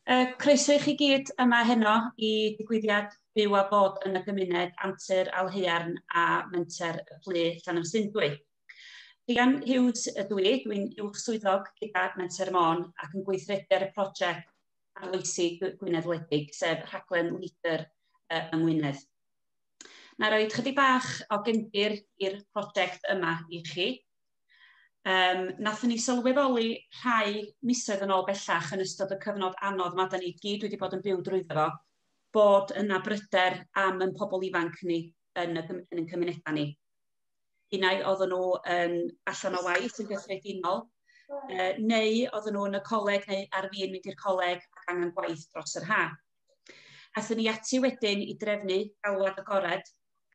Croeso i chi gyd yma heno i digwyddiad byw a bod yn y gymuned Antur, Aelhaearn a Menter y Plu Llanymsindwy. Cian ydw i, dwi'n uwch swyddog gyda Menter Mon ac yn gweithredu'r y prosiect arloesi Gwynedd Wledig, sef Rhaglen Leader yng Ngwynedd. Na roed chydig bach o gefndir i'r prosiect yma i chi. Nathon ni sylweddoli rhai misoedd yn ôl bellach yn ystod y cyfnod anodd mae da ni gyd wedi bod yn byw drwyddo fo, bod yna bryder am yn pobl ifanc ni yn y cymunedau ni. Unau oedden nhw allan o waith yn gyffredinol, neu oedden nhw yn y coleg neu ar fin mynd i'r coleg ac angen gwaith dros yr haf. Aethon ni ati wedyn i drefnu galwad agored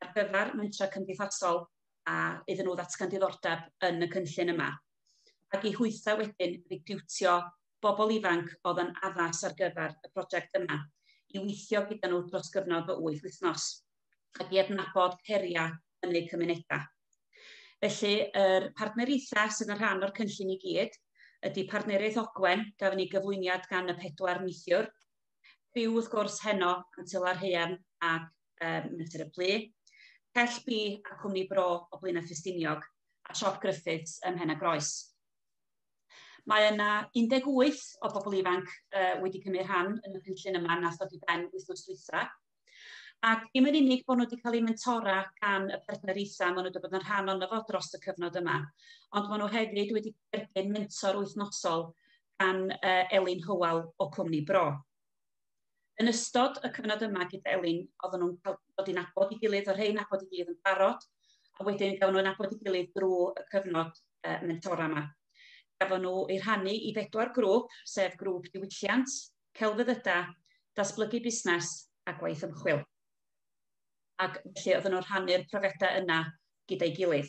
ar gyfer mentra cymdeithasol a iddyn nhw ddatgan diddordeb yn y cynllun yma. Ac i hwytha wedyn recriwtio bobl ifanc oedd yn addas ar gyfer y prosiect yma i weithio gyda nhw dros gyfnod o 8 wythnos ac i adnabod heriau yn eu cymunedau. Felly, yr partneriaethau sydd yn rhan o'r cynllun i gyd ydy partneriaeth Ogwen, gafon ni gyflwyniad gan y 4 neithiwr, byw wrth gwrs heno Aelhaearn ac Menter y Plu, Cell B a Cwmni Bro o Blaenau Ffestiniog a Siop Griffiths ym Mhenagroes. Mae yna 18 o bobl ifanc wedi cymryd rhan yn y cynllun yma nath ddod i ben wythnos dwytha. Ac dim yn unig bod nhw wedi cael eu mentora gan y partneriaethau maen nhw wedi bod yn rhan ono fo dros y cyfnod yma, ond maen nhw hefyd wedi derbyn mentor wythnosol gan Elin Hywel o Cwmni Bro. Yn ystod y cyfnod yma gyda Elin, oedden nhw'n cael dod i nabod i gilydd, o'r rhai nabod i gilydd yn barod, a wedyn gafon nhw'n nabod i gilydd drwy y cyfnod mentora yma. Gafon nhw eu rhannu i 4 grŵp, sef grŵp diwylliant, celfyddydau, datblygu busnes a gwaith ymchwil. Ac felly oedden nhw'n rhannu'r profiadau yna gyda'i gilydd.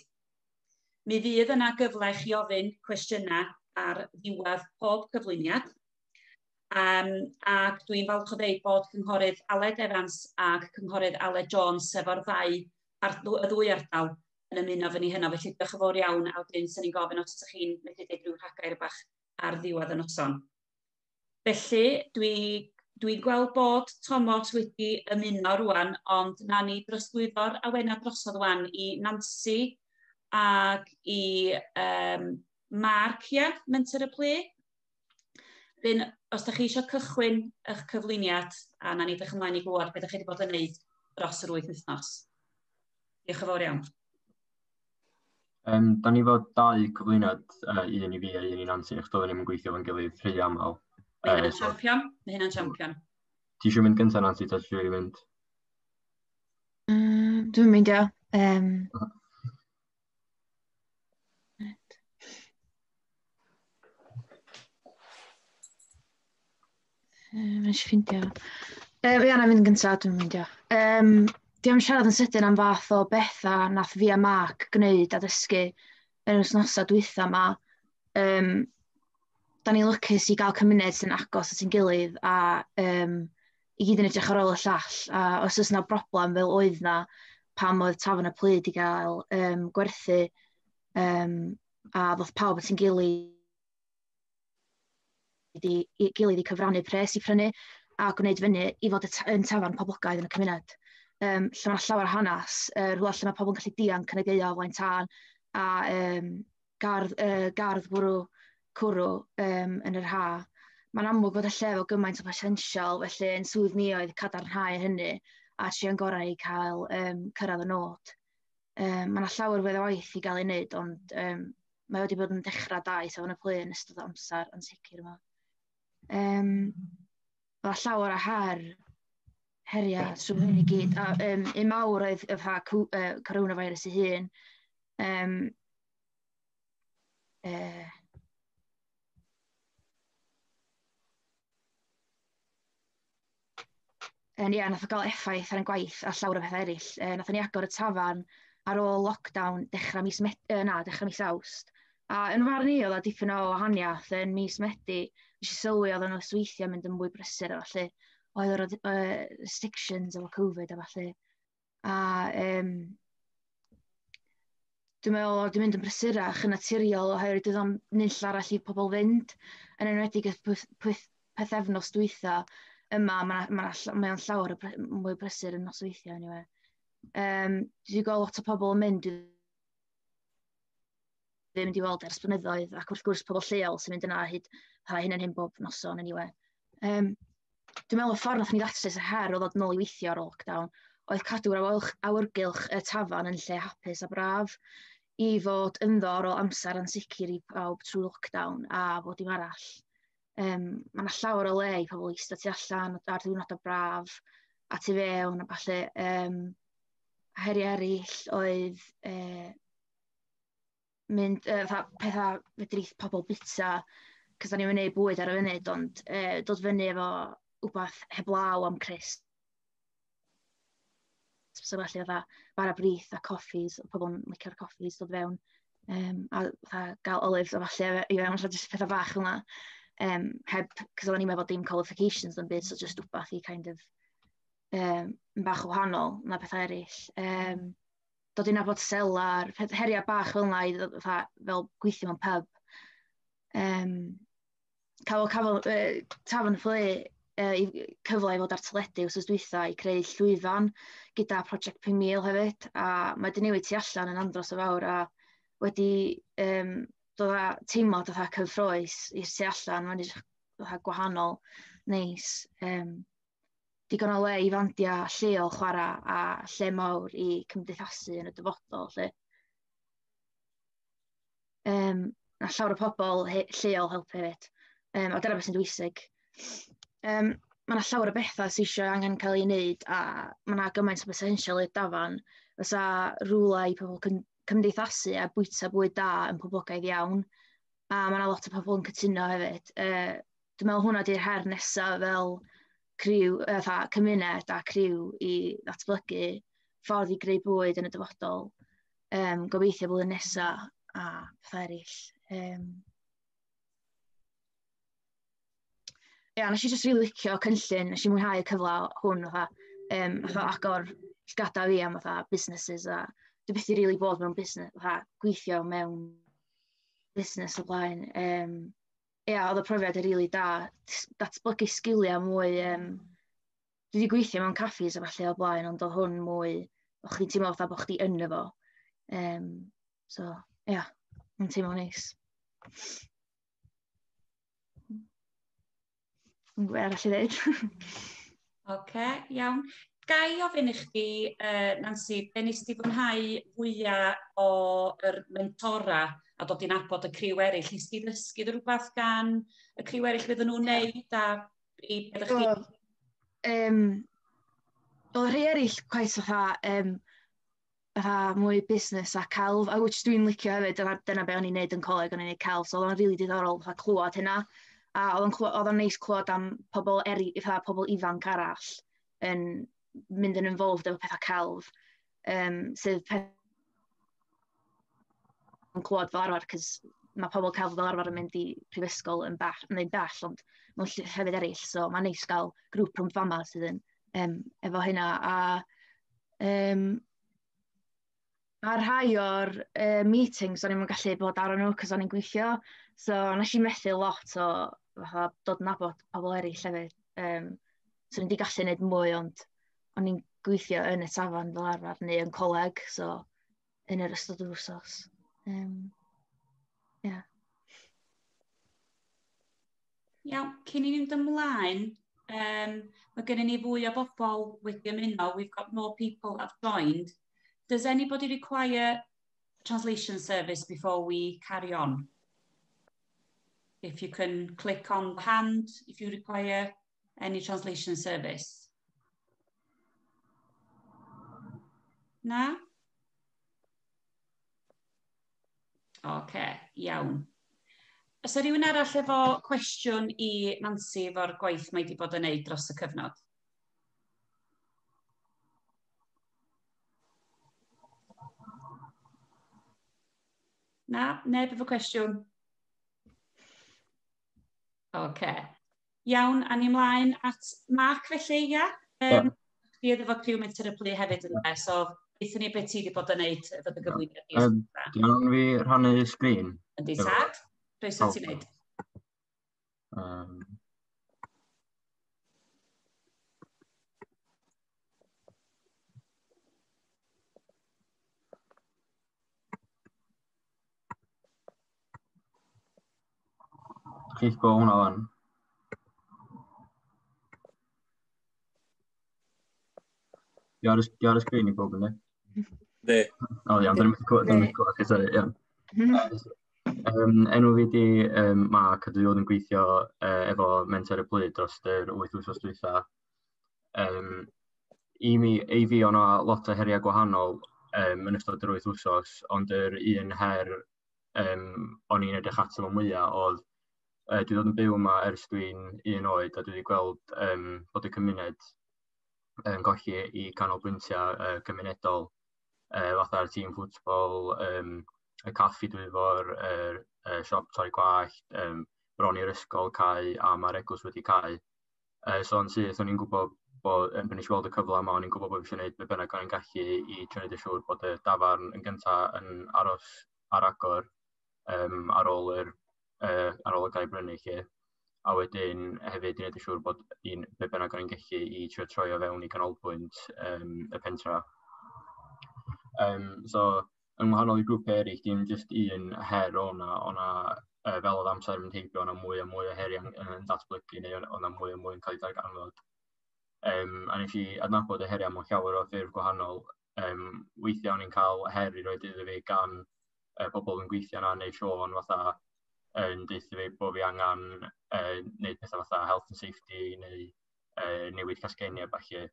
Mi fydd yna gyfle i chi ofyn cwestiynau ar ddiwedd pob cyflwyniad, ac dwi'n falch o ddeud bod cynghorydd Aled Evans ac cynghorydd Aled Jones efo'r y ddwy ardal yn ymuno fyny heno, felly diolch yn fawr iawn a wedyn sy'n ni'n gofyn os ydych chi'n medru deud rhyw rhagair bach ar ddiwedd y noson. Felly, dwi'n gweld bod Tomos wedi ymuno rwan, ond na ni drosglwyddo'r awena drosodd rwan i Nansi ac i Mark, Menter y Plu. Rydyn, os ydych chi eisiau cychwyn eich cyflwyniad, a na ni ddech ymlaen i glwad beth ydych chi wedi bod yn gwneud dros yr 8 wythnos. Diolch yn fawr iawn. Da ni fod 2 cyflwyniad, un i fi a un i Nansi, eich doedden ni'n gweithio fo'n gilydd rhy aml. Mae hynna'n champion. Mae hynna'n champion. Ti eisiau mynd gyntaf, Nansi, ta ti eisiau mynd? Dwi'n mynd, ia. Mae'n eisiau ffindio. Ia, na fynd gyntaf, dwi'n mynd, ia. Di am siarad yn sydyn am fath o bethau nath fi a Mark gwneud a dysgu yn yr wythnosau dwytha yma. Da ni'n lwcus i gael cymuned sy'n agos at ein gilydd a i gyd yn edrych ar ôl y llall. A os oes yna broblem fel oedd yna pam oedd Tafon y Plu wedi gael gwerthu a ddoth pawb at ein gilydd i cyfrannu pres i prynu a gwneud fyny i fod yn tafarn poblogaidd yn y cymuned. Lle mae llawer hanes, rhywle lle mae pobl yn gallu dianc yn y gaeaf o flaen tân a gardd bwrw cwrw yn yr ha. Mae'n amlwg bod y lle efo gymaint o potensial, felly yn swydd ni oedd cadarnhau hynny a trio'n gorau i cael cyrraedd y nod. Mae yna llawer fedd o waith i gael ei wneud, ond mae wedi bod yn dechrau da i Tafon y Plu yn ystod amser yn sicr yma. Mae llawer o heriau trwy hyn i gyd. Un mawr oedd coronavirus ei hun. Nath o gael effaith ar ein gwaith a llawer o bethau eraill. Nath ni agor y tafarn ar ôl lockdown dechrau mis Awst. A yn farn ni oedd o dipyn o wahaniaeth yn mis Medi. Nes i sylwi oedd yn nosweithio mynd yn mwy brysur a falle. Oedd yr restrictions efo Covid a falle. A dwi'n meddwl oedd wedi mynd yn brysurach yn naturiol oherwydd oedd o'n nill arall i pobl fynd. Yn enwedig pethefnos dwytha yma, mae o'n llawer mwy brysur yn nosweithio anyway. Dwi wedi gweld lot o pobl yn mynd, ddim wedi weld ers blynyddoedd, ac wrth gwrs pobl lleol sy'n mynd yna hyd hyn yn hyn bob noson anyway. Dwi'n meddwl y ffordd nath ni ddatrys y her o ddod nôl i weithio ar lockdown oedd cadw'r awyrgylch y tafarn yn lle hapus a braf i fod ynddo ar ôl amser ansicr i pawb trwy lockdown a fod dim arall. Mae yna llawer o le i pobl eistedd tu allan ar ddiwrnodau braf a tu fewn a falle heriau eraill oedd mynd pethau fedrith pobl bita, cos da ni'n mynd bwyd ar y funud, ond dod fyny efo wbath heblaw am crisp. So felly bara brith a coffis, pobl yn licio'r coffis dod fewn, a gael olives a falle i fewn, jyst pethau bach yma, cos oedden ni'n meddwl dim qualifications yn byd, so just wbath i kind of bach o wahanol na pethau eraill. Dod i'n nabod selar, heriau bach fel yna, fel gweithio mewn pub. Tafarn y ffle i cyfle i fod ar teledu wsos dwytha i creu llwyfan gyda Project 5000 hefyd, a mae wedi newid tu allan yn andros o fawr, a wedi dod â teimlad cyffroes i'r tu allan, mae'n gwahanol, neis. Digon o le i fandia lleol chwarae a lle mawr i cymdeithasu yn y dyfodol. Na llawer o pobl lleol helpu hefyd, a dyna beth sy'n bwysig. Mae yna llawer o bethau sydd eisiau angen cael ei wneud, a mae yna gymaint o potential i'r dafarn, fysa rhywle i pobl cymdeithasu a bwyta bwyd da yn poblogaidd iawn, a mae yna lot o pobl yn cytuno hefyd. Dwi'n meddwl hwnna di'r her nesaf fel cymuned a criw i ddatblygu ffordd i greu bwyd yn y dyfodol. Gobeithio blwyddyn nesaf a pethau eraill. Nes i jyst rili licio cynllun, nes i mwynhau y cyfle hwn, agor llgada fi am businesses, a dwi byth i rili bod mewn busnes, gweithio mewn busnes o blaen. Oedd y profiad yn rili da, datblygu sgiliau mwy, dwi wedi gweithio mewn caffis a falle o blaen, ond oedd hwn mwy, o'ch chi'n teimlo fatha bod chdi yn efo. Yn teimlo neis. Yn gwybod arall i ddweud. Oce, iawn. Gai ofyn i chdi, Nansi, be nes ti fwynhau fwyaf o'r mentora a dod i'n nabod y criw eraill? Nes ti ddysgu rhywbeth gan y criw eraill fydden nhw'n wneud a i beth chdi? Oedd rhai eraill quite mwy busnes a celf, a which dwi'n licio hefyd, dyna be o'n i'n neud yn coleg, o'n i'n neud celf, so oedd o'n rili diddorol clywed hynna, a oedd o'n neis clywed am pobl ifanc arall yn mynd yn involved efo pethau celf, sydd yn clywed fel arfer, cos mae pobl celf fel arfer yn mynd i prifysgol yn bell, ond mewn lle hefyd eraill, so mae'n neis gael grŵp rhwng fama sydd yn efo hynna, a rhai o'r meetings o'n i'n gallu bod ar nhw cos o'n i'n gweithio, so nes i methu lot o dod yn nabod pobl eraill hefyd, so o'n i'n gallu gwneud mwy, ond o'n i'n gweithio yn y tafarn fel arfer neu yn coleg, so yn yr ystod yr wsos. Iawn, cyn i ni fynd ymlaen, mae gennym ni fwy o bobl wedi ymuno. We've got more people have joined. Does anybody require a translation service before we carry on? If you can click on the hand, if you require any translation service. Na? Oce, iawn. Os ydy rhywun arall efo cwestiwn i Nansi efo'r gwaith mae wedi bod yn neud dros y cyfnod? Na? Neb efo cwestiwn? Oce. Iawn, a ni ymlaen at Mark felly, ia? Fi efo criw Menter hefyd yn dde, so eithon ni beth ti wedi bod yn neud efo dy gyflwyniad. Diolch fi rhannu y sgrin. Yndi tad? Be sy'n ti'n neud? chi'ch bo hwnna fan? Di ar y sgrin i bob yn di? Di. O iawn, dyn ni'n clywed chi, sori, iawn. Enw fi di Mark, a dwi oedd yn gweithio efo Menter y Blyd dros yr 8 wythnos dwytha. I fi o'na lot o heriau gwahanol yn ystod yr 8 wythnos, ond yr un her o'n i'n edrych ato fo mwyaf oedd dwi ddod yn byw yma ers dwi'n 1 oed a dwi wedi gweld Bod Y Gymuned yn colli i canolbwyntiau gymunedol fatha'r tîm ffwtbol, y caffi Dwyfor, siop torri gwallt, bron i'r ysgol cau a mae'r eglwys wedi cau. So yn syth, o'n i'n gwybod bod, pan nes i weld y cyfle yma, o'n i'n gwybod bod fi eisiau gwneud be bynnag o'n i'n gallu i trio wneud yn siŵr bod y dafarn yn gyntaf yn aros ar agor ar ôl y gael brynu chi. A wedyn hefyd i wneud yn siŵr bod be bynnag o'n i'n gallu i trio troi o fewn i canolbwynt y pentra. So, yng ngwahanol i grwpau eraill, dim jyst un her o'na fel oedd amser yn mynd heibio, o'na mwy a mwy o heriau yn datblygu neu o'na mwy a mwy yn cael ei darganfod. A nes i adnabod y heriau mewn llawer o ffurf gwahanol. Weithiau o'n i'n cael her i roed iddo fi gan pobl yn gweithio yna neu Siôn fatha yn deitha fi bod fi angen wneud pethau fatha health and safety neu newid casgenia falle.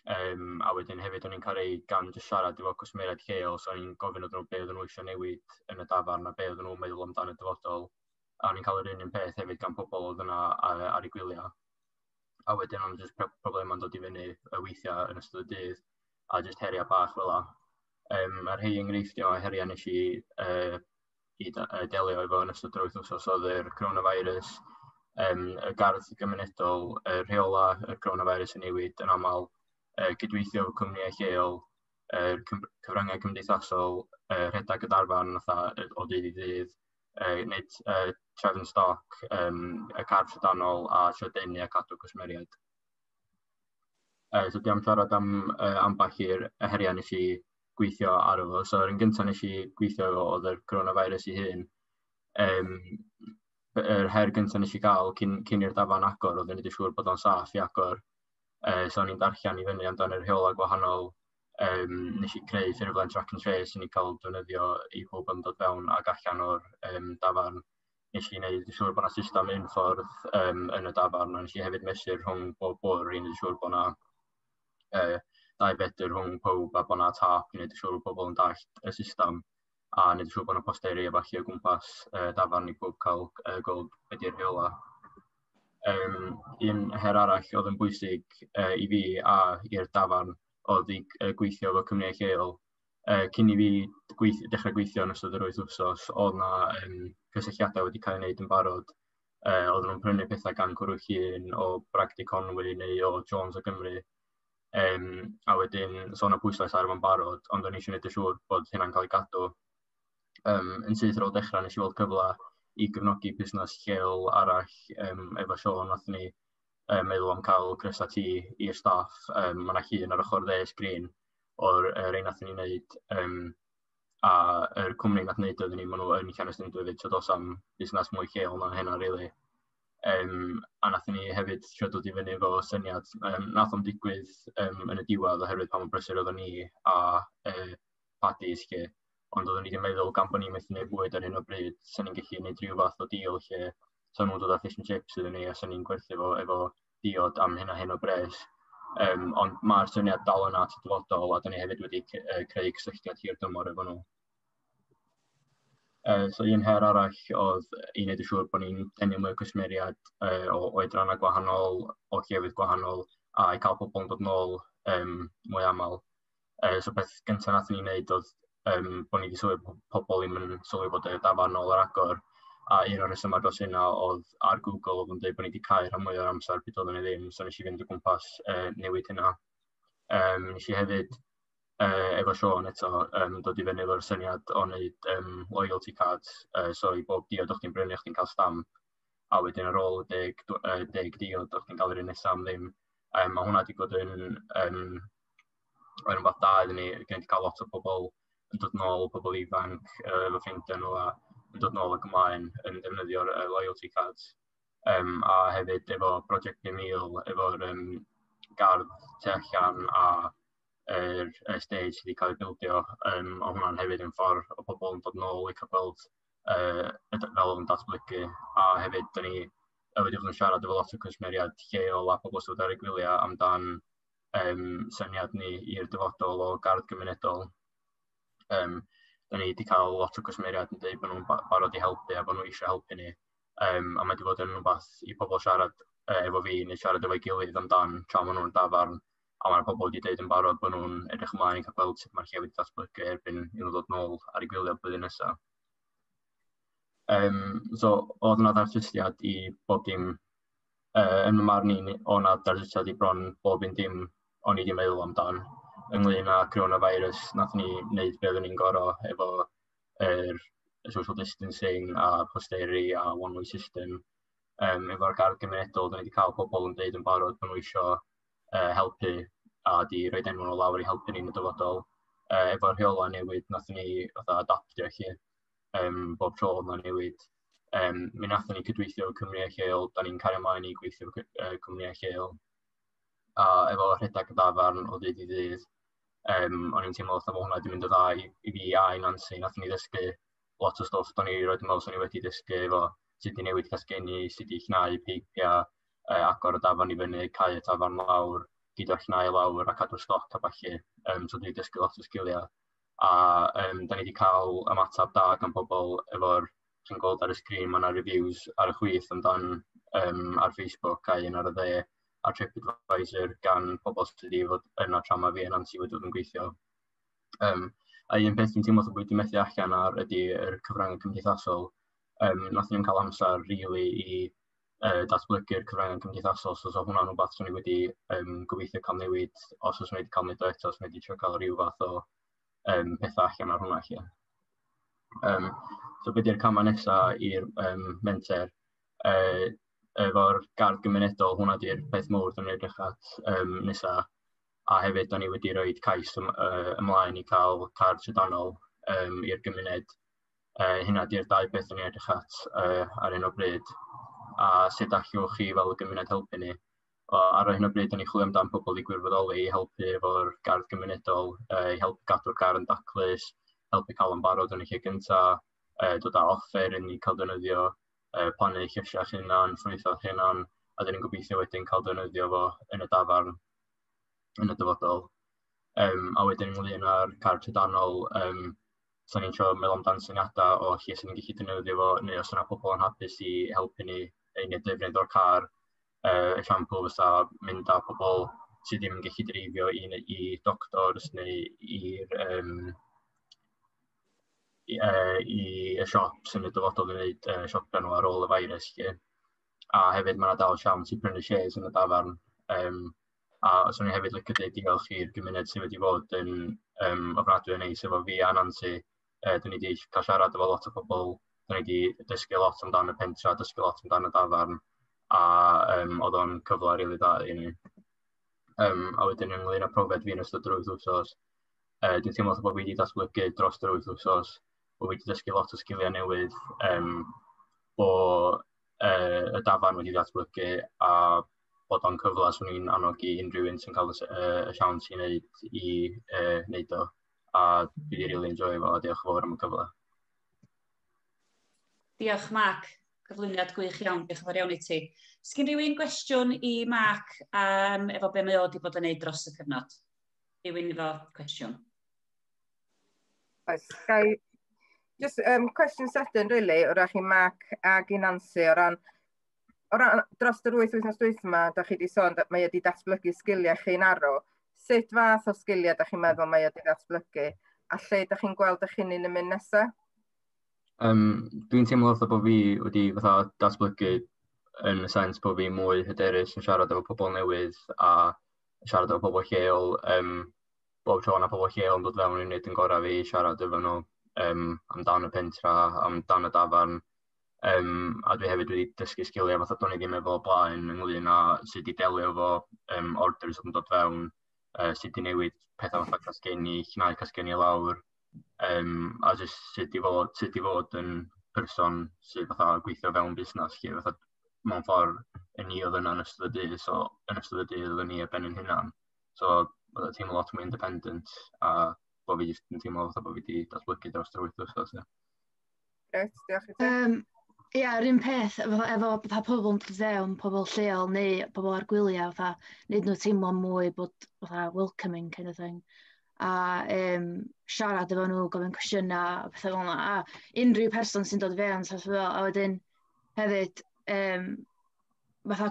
A wedyn hefyd o'n i'n cael ei gan just siarad efo cwsmeriaid lleol, so o'n i'n gofyn iddyn nhw be oedden nhw eisiau newid yn y dafarn a be oedden nhw'n meddwl amdano y dyfodol. A o'n i'n cael yr un peth hefyd gan pobl oedd yna ar ei gwyliau. A wedyn o'n just problemau'n dod i fyny weithiau yn ystod y dydd a just heriau bach fel la. Mae'r rhai enghreifftiau o heriau nes i delio efo yn ystod yr 8 wythnos oedd yr coronavirus, y gardd gymunedol, y rheola y coronavirus yn newid yn aml, gydweithio efo cwmnïau lleol, cyfryngau cymdeithasol, rhedeg y darfan o dydd i ddydd, wneud trefn stoc, y carf trydanol a trydennu a cadw cwsmeriaid. So di am siarad ambell i'r heriau nes i gweithio ar efo. So yr un gyntaf nes i gweithio efo oedd yr coronavirus ei hun. Yr her gyntaf nes i gael cyn i'r dafarn agor oedd yn gwneud yn siŵr bod o'n saff i agor. So o'n i'n darllen i fyny amdano'r rheola gwahanol. Nes i creu ffurflen track and trace yn ei cael defnyddio i pob yn dod fewn ac allan o'r dafarn. Nes i wneud yn siŵr bod yna system unffordd yn y dafarn, a nes i hefyd mesur rhwng bob bwr i wneud yn siŵr bod yna 2 fetr rhwng pob a bod yna tap i wneud yn siŵr bod pobl yn dallt y system a wneud yn siŵr bod yna posteri efallai o gwmpas dafarn i pob cael gweld beth i'r rheola. Un her arall oedd yn bwysig i fi a i'r dafarn oedd i gweithio efo cwmnïau lleol. Cyn i fi dechrau gweithio yn ystod yr 8 wythnos, oedd yna cysylltiadau wedi cael ei wneud yn barod. Oedden nhw'n prynu pethau gan Cwrw Llun o Bragdy Conwy neu o Jones o Gymru. A wedyn, so o'na bwyslais ar efo'n barod, ond o'n i eisiau gwneud yn siŵr bod hynna'n cael ei gadw. Yn syth ar ôl dechrau, nes i weld cyfle i gefnogi busnes lleol arall efo Siôn. Nathon ni meddwl am cael grysa tŷ i'r staff. Mae yna llun ar ochr dde sgrin o'r rhain nathon ni wneud a yr cwmni nath wneud oedden ni, maen nhw yn Llanestyn hefyd, so dos am busnes mwy lleol na hynna rili. A nathon ni hefyd trio dod i fyny efo syniad. Nath o'n digwydd yn y diwedd oherwydd pan o'n brysur oedden ni a Paddy's lle. Ond oedden ni wedi meddwl gan bod ni'n methu gwneud bwyd ar hyn o bryd, sa'n ni'n gallu gwneud rhyw fath o deal lle sa'n nhw'n dod â fish and chips iddyn ni a sa'n ni'n gwerthu efo diod am hyn o bres. Ond mae'r syniad dal yna at y dyfodol a da ni hefyd wedi creu cysylltiad hir dymor efo nhw. So un her arall oedd i wneud yn siŵr bod ni'n denu mwy o cwsmeriad o oedrannau gwahanol, o llefydd gwahanol a i cael pobl yn dod nôl mwy aml. So beth gyntaf nath ni'n wneud oedd bod ni wedi sylwi bod pobl ddim yn sylwi bod y dafarn nôl ar agor. A un o'r rhesymau dros hynna oedd ar Google oedd yn dweud bod ni wedi cau rhan mwy o'r amser byd oedden ni ddim, so nes i fynd o gwmpas newid hynna. Nes i hefyd efo Siôn eto dod i fyny efo'r syniad o wneud loyalty cards, so i bob diod o'ch chi'n brynu o'ch chi'n cael stamp, a wedyn ar ôl 10 diod o'ch chi'n cael yr un nesaf am ddim. Mae hwnna wedi bod yn rhywbeth da iddyn ni, gen i cael lot o bobl yn dod nôl, pobl ifanc efo ffrindiau nhw a yn dod nôl ac ymlaen yn defnyddio'r loyalty cards. A hefyd efo Project 5000, efo'r gardd tu allan a stage sydd wedi cael ei bildio, o hwnna'n hefyd yn ffordd o pobl yn dod nôl i cael gweld fel yn datblygu. A hefyd, da ni wedi bod yn siarad efo lot o cwsmeriad lleol a pobl sydd ar y gwyliau amdan syniad ni i'r dyfodol o gardd gymunedol. Da ni wedi cael lot o cwsmeriad yn dweud bod nhw'n barod i helpu a bod nhw eisiau helpu ni. A mae wedi bod yn rhywbeth i pobl siarad efo fi neu siarad efo'i gilydd amdan tra maen nhw'n dafarn. A mae'r pobl wedi dweud yn barod bod nhw'n edrych ymlaen i cael gweld sut mae'r lle wedi datblygu erbyn i nhw ddod nôl ar ei gwylio blwyddyn nesaf. So, oedd yna ddarllustiad i bob dim, yn y marn ni, oedd yna ddarllustiad i bron bob un dim o'n i wedi meddwl amdan. Ynglŷn â coronavirus, nath ni wneud be oedden ni'n gorau efo social distancing a posteri a one-way system. Efo'r gardd gymunedol, da ni wedi cael pobl yn dweud yn barod bod nhw eisiau helpu a di rhoi enw nhw lawr i helpu ni'n y dyfodol. Efo'r rheola newid, nath ni adaptio chi. Bob tro yna newid. Mi nath ni cydweithio efo cwmnïau lleol, da ni'n cario ymlaen i gweithio efo cwmnïau lleol. A efo rhedeg y dafarn o ddydd i ddydd, o'n i'n teimlo bod hwnna wedi mynd o dda i fi a i Nansi. Nath ni ddysgu lot o stwff, da ni roed yn meddwl sy'n ni wedi dysgu efo sut i newid casgenu, sut i chnau peipiau, agor y dafarn i fyny, cau y tafarn lawr, gyda'r chnau lawr a cadw'r stoc a falle. So dwi wedi dysgu lot o sgiliau. A da ni wedi cael ymateb da gan pobl efo'r, chi'n gweld ar y sgrin, mae yna reviews ar y chwith amdan ar Facebook a un ar y dde a TripAdvisor gan pobl sydd wedi fod yna tra mae fi a Nansi wedi bod yn gweithio. A un peth dwi'n teimlo bod wedi methu allan ar ydy yr cyfryngau cymdeithasol. Nath ni'n cael amser rili i datblygu'r cyfryngau cymdeithasol, so hwnna'n rhywbeth sy'n ni wedi gobeithio cael newid, os oes wedi cael newid eto, os wedi trio cael rhyw fath o pethau allan ar hwnna chi. So beth yw'r camau nesaf i'r Menter? Efo'r gardd gymunedol, hwnna di'r peth mawr da ni'n edrych at nesaf. A hefyd, da ni wedi rhoi cais ymlaen i cael card trydanol i'r gymuned. Hynna di'r dau beth da ni'n edrych at ar hyn o bryd. A sut allwch chi fel y gymuned helpu ni? Ar hyn o bryd, da ni'n chwilio amdan pobl i gwirfoddoli i helpu efo'r gardd gymunedol, i helpu gadw'r gardd yn daclus, helpu cael yn barod yn y lle gyntaf, dod â offer i ni cael defnyddio, plannu llysiach hunan, ffrwythau hunan, a da ni'n gobeithio wedyn cael defnyddio fo yn y dafarn, yn y dyfodol. A wedyn ynglŷn â'r card trydanol, so ni'n trio meddwl amdan syniadau o lle sy'n ni'n gallu defnyddio fo, neu os yna pobl yn hapus i helpu ni i wneud defnydd o'r car. Esiampl fysa mynd â pobl sydd ddim yn gallu dreifio i doctors neu i y siops yn y dyfodol i wneud siopa nhw ar ôl y virus. A hefyd mae yna dal siawns i prynu shares yn y dafarn. A os o'n i hefyd licio deud diolch i'r gymuned sydd wedi bod yn ofnadwy o neis efo fi a Nansi. Da ni wedi cael siarad efo lot o pobl, da ni wedi dysgu lot amdan y pentra, dysgu lot amdan y dafarn, a oedd o'n cyfle rili dda i ni. A wedyn ynglŷn â profiad fi yn ystod yr wythnos, dwi'n teimlo bod fi wedi datblygu dros yr wythnos, bod fi wedi dysgu lot o sgiliau newydd, bod y dafarn wedi datblygu a bod o'n cyfle swn i'n annog i unrhyw un sy'n cael y siawns i wneud o. A dwi wedi rili enjoy fo, a diolch yn fawr am y cyfle. Diolch, Mark. Cyflwyniad gwych iawn, diolch yn fawr iawn i ti. Sgyn rhywun gwestiwn i Mark efo be mae o wedi bod yn neud dros y cyfnod? Rhywun efo cwestiwn? Oes, gai... Just cwestiwn sydyn, really, o rach i Mark ag i Nansi, o ran dros yr wythnos dwythnos yma, da chi wedi sôn mae wedi datblygu sgiliau chi'n arro. Sut fath o sgiliau da chi'n meddwl mae wedi datblygu? A lle da chi'n gweld eich hunain yn mynd nesaf? Dwi'n teimlo bod fi wedi datblygu yn y sens bod fi mwy hyderus yn siarad efo pobl newydd a siarad efo pobl lleol. Bob tro yna pobl lleol yn dod fewn i wneud yn gorau fi siarad efo nhw amdan y pentra, amdan y dafarn. A dwi hefyd wedi dysgu sgiliau fath o do'n i ddim efo blaen ynglŷn â sut i delio efo orders yn dod fewn, sut i newid pethau fatha casgenu, chnau casgenu lawr, a jyst sut i fod yn person sydd fatha gweithio fewn busnes. mewn ffordd yn ni oedd yna yn ystod y dydd, so yn ystod y dydd oedd ni ar ben yn hynna'n. So oedd y teimlo lot mwy independent, a bod fi jyst yn teimlo fatha bod fi wedi datblygu dros yr 8 wthnos. Reit, diolch i ti. Ie, yr un peth efo pobl yn dod fewn, pobl lleol neu pobl ar gwyliau, nid nhw teimlo mwy bod welcoming kind of thing. A siarad efo nhw, gofyn cwestiynau, pethau fel yna. A unrhyw person sy'n dod fewn, a wedyn hefyd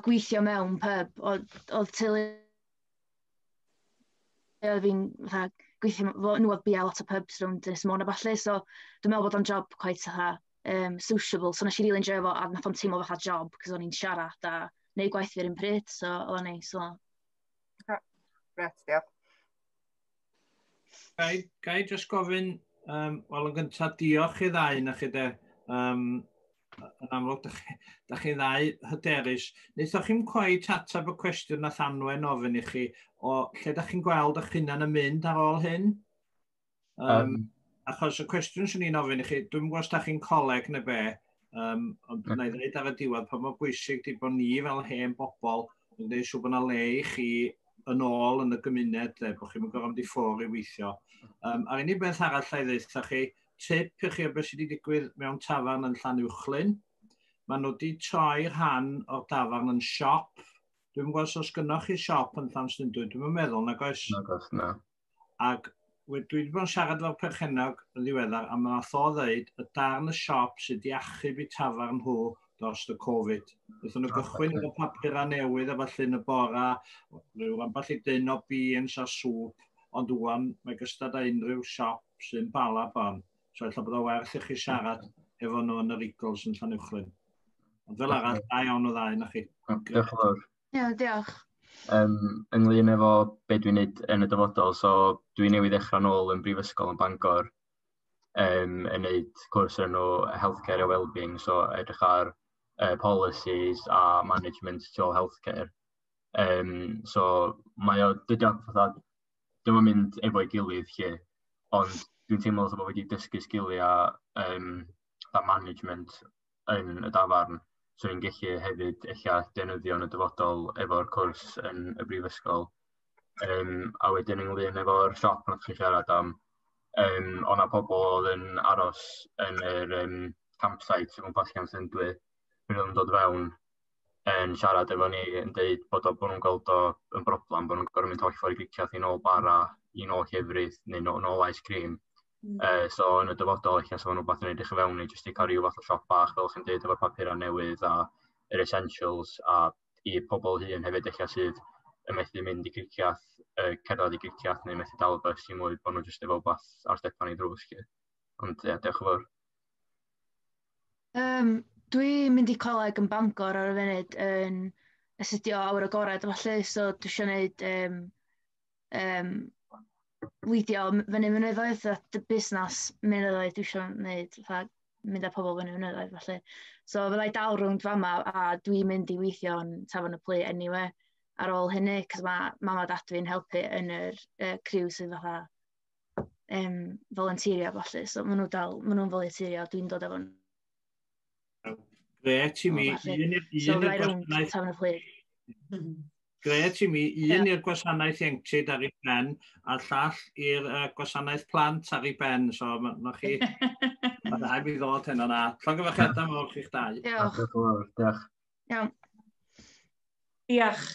gweithio mewn pub, oedd teulu fi'n gweithio, nhw oedd bia lot o pubs rhwng Ynys Môn a ballu, so dwi'n meddwl bod o'n job quite sociable, so nes i really enjoy fo, a nath o'n teimlo fatha job, cos o'n i'n siarad a neud gwaith fi'r un pryd, so oedd o'n neis. Gret, diolch. Ga i just gofyn, wel yn gyntaf diolch i ddau na chi de, yn amlwg, da chi ddau hyderus. Wnaethoch chi'n cweith ateb y cwestiwn nath Anwen ofyn i chi, o lle da chi'n gweld eich hunan yn mynd ar ôl hyn? Achos y cwestiwn sy'n ni'n ofyn i chi, dwi'n gwybod os da chi'n coleg neu be, ond na i ddweud ar y diwedd pa mor bwysig di bod ni fel hen bobl yn dweud siw bod yna le i chi yn ôl yn y gymuned, bod chi'n gorfod mynd i ffwrdd i weithio. A'r unig beth arall a i ddeitha chi, tip i chi o beth sydd wedi digwydd mewn tafarn yn Llanuwchlyn. Maen nhw wedi troi rhan o'r tafarn yn siop. Dwi'n gwybod os gynnwch chi siop yn Llanstundwy, dwi'n meddwl, nag oes? Nag oes, na. Ac dwi wedi bod yn siarad fel perchenog yn ddiweddar, a mae'n atho ddeud y darn y siop sydd wedi achub i tafarn nhw dros y Covid. Wnaethon nhw gychwyn efo papura newydd a falle yn y bora, rhyw ambell i dyn o beans a sŵp, ond wwan mae gystad â unrhyw siop sy'n bala bon. So eich bod o werth i chi siarad efo nhw yn yr Eagles yn Llanuwchlyn. Ond fel arall, da iawn o ddau na chi. Diolch yn fawr. Ie, diolch. Ynglyn efo beth dwi'n neud yn y dyfodol, so dwi'n newydd ddechrau nôl yn Brifysgol yn Bangor yn neud cwrs yn healthcare a wellbeing, so edrych ar policies a management to healthcare. So mae o, ddim yn mynd efo'i gilydd lle, ond dwi'n teimlo bod wedi dysgu sgiliau management yn y dafarn, so ni'n gallu hefyd eich defnyddio yn y dyfodol efo'r cwrs yn y brifysgol. A wedyn ynglyn efo'r siop nath chi siarad am, o'na pobl oedd yn aros yn yr campsite sy'n gwmpas Llanstundwy, pryd oedd yn dod fewn yn siarad efo ni yn dweud bod nhw'n gweld o yn broblem, bod nhw'n gorfod mynd holl ffordd i griciaeth i nôl bara, i nôl llefrith neu nôl ice cream. So yn y dyfodol, eich sef yn rhywbeth yn edrych i fewn i jyst i cael rhyw fath o siop bach fel chi'n dweud efo papura newydd a yr essentials, a i pobl hun hefyd eich sydd yn methu mynd i griciaeth, cerdded i griciaeth neu methu dal y bus i mwy, bod nhw jyst efo beth ar stepan i drws. Ond ie, diolch yn fawr. Dwi'n mynd i coleg yn Bangor ar y funud yn astudio awr agored falle, so dwi eisiau gwneud weithio fyny mynyddoedd a busnes mynyddoedd dwi eisiau gwneud, mynd â pobl fyny mynyddoedd falle. So fyddai dal rhwng fama a dwi'n mynd i weithio yn Tafarn y Plu anyway ar ôl hynny, cos mae mam a dad fi'n helpu yn yr criw sydd fatha volunteerio falle, so maen nhw'n volunteerio, dwi'n dod efo Gret i mi, un i'r gwasanaeth ieuenctid ar ei ben, a'r llall i'r gwasanaeth plant ar ei ben, so mae chi, mae rhaid i ddod hyn o'na. Llongyfarchiadau mawr chi'ch dau. Diolch. Diolch. Iawn. Diolch.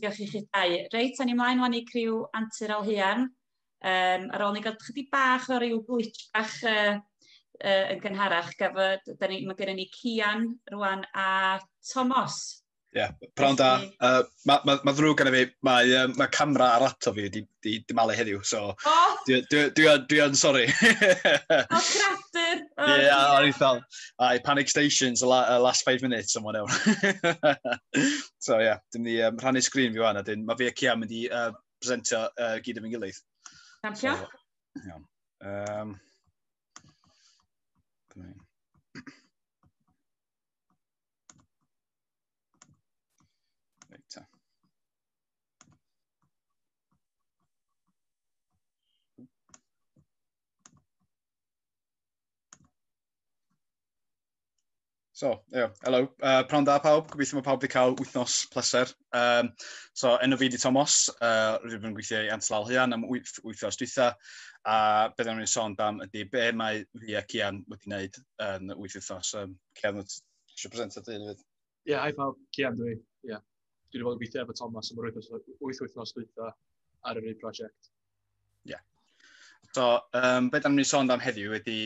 Diolch i chi dau. Reit, a'n i mlaen wan i criw Antur Aelhaearn. Ar ôl ni gael chydig bach o ryw glitch bach yn gynharach, mae gennym ni Cian rwan a Tomos. Ie, prawn da. Mae ddrwg gan fi, mae camera ar laptop fi di malu heddiw, so dwi yn sorry. O, cradur! Ie, o'n i fel, panic stations the last 5 minutes, someone else. So ie, dim ni rhannu sgrin fi wan, a mae fi a Cian mynd i presentio gyd efo'n gilydd. Camsio? Iawn. So, helo. Prawn da pawb, gobeithio mae pawb wedi cael wythnos pleser. So, enw fi di Tomos, rydym yn gweithio i Antur Aelhaearn am wythnos dwytha. A beth o'n i'n sôn am ydy be mae fi a Cian wedi wneud yn wythnos. Cian, eisiau presentio dy un fyd? Ie, hai pawb, Cian dwi. Dwi wedi bod yn gweithio efo Tomos am yr wythnos dwytha ar yr un prosiect. So, beth o'n i'n sôn am heddiw ydy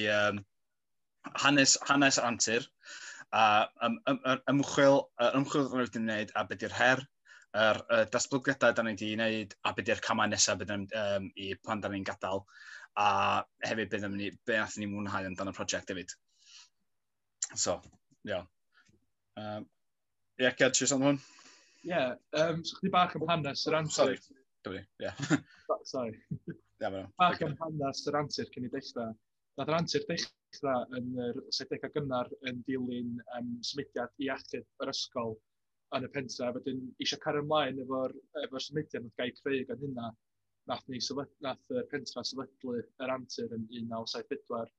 hanes Antur. Ymchwil rydym wedi wneud a beth yw'r her, yr datblygiadau da ni wedi wneud a beth yw'r camau nesaf i plan da ni'n gadael, a hefyd beth nath ni mwynhau amdano y prosiect hefyd. So, Cian, ti'n sôn hwn? So chdi bach am hanes yr Antur. Sorry. Bach am hanes yr Antur cyn i dechrau. Nath yr Antur dechrau yn yr 70au gynnar yn dilyn symudiad i achub yr ysgol yn y pentra. Wedyn eisiau cario ymlaen efo'r symudiad nath gael creu gan hynna. Nath y pentra sefydlu yr Antur yn 1974.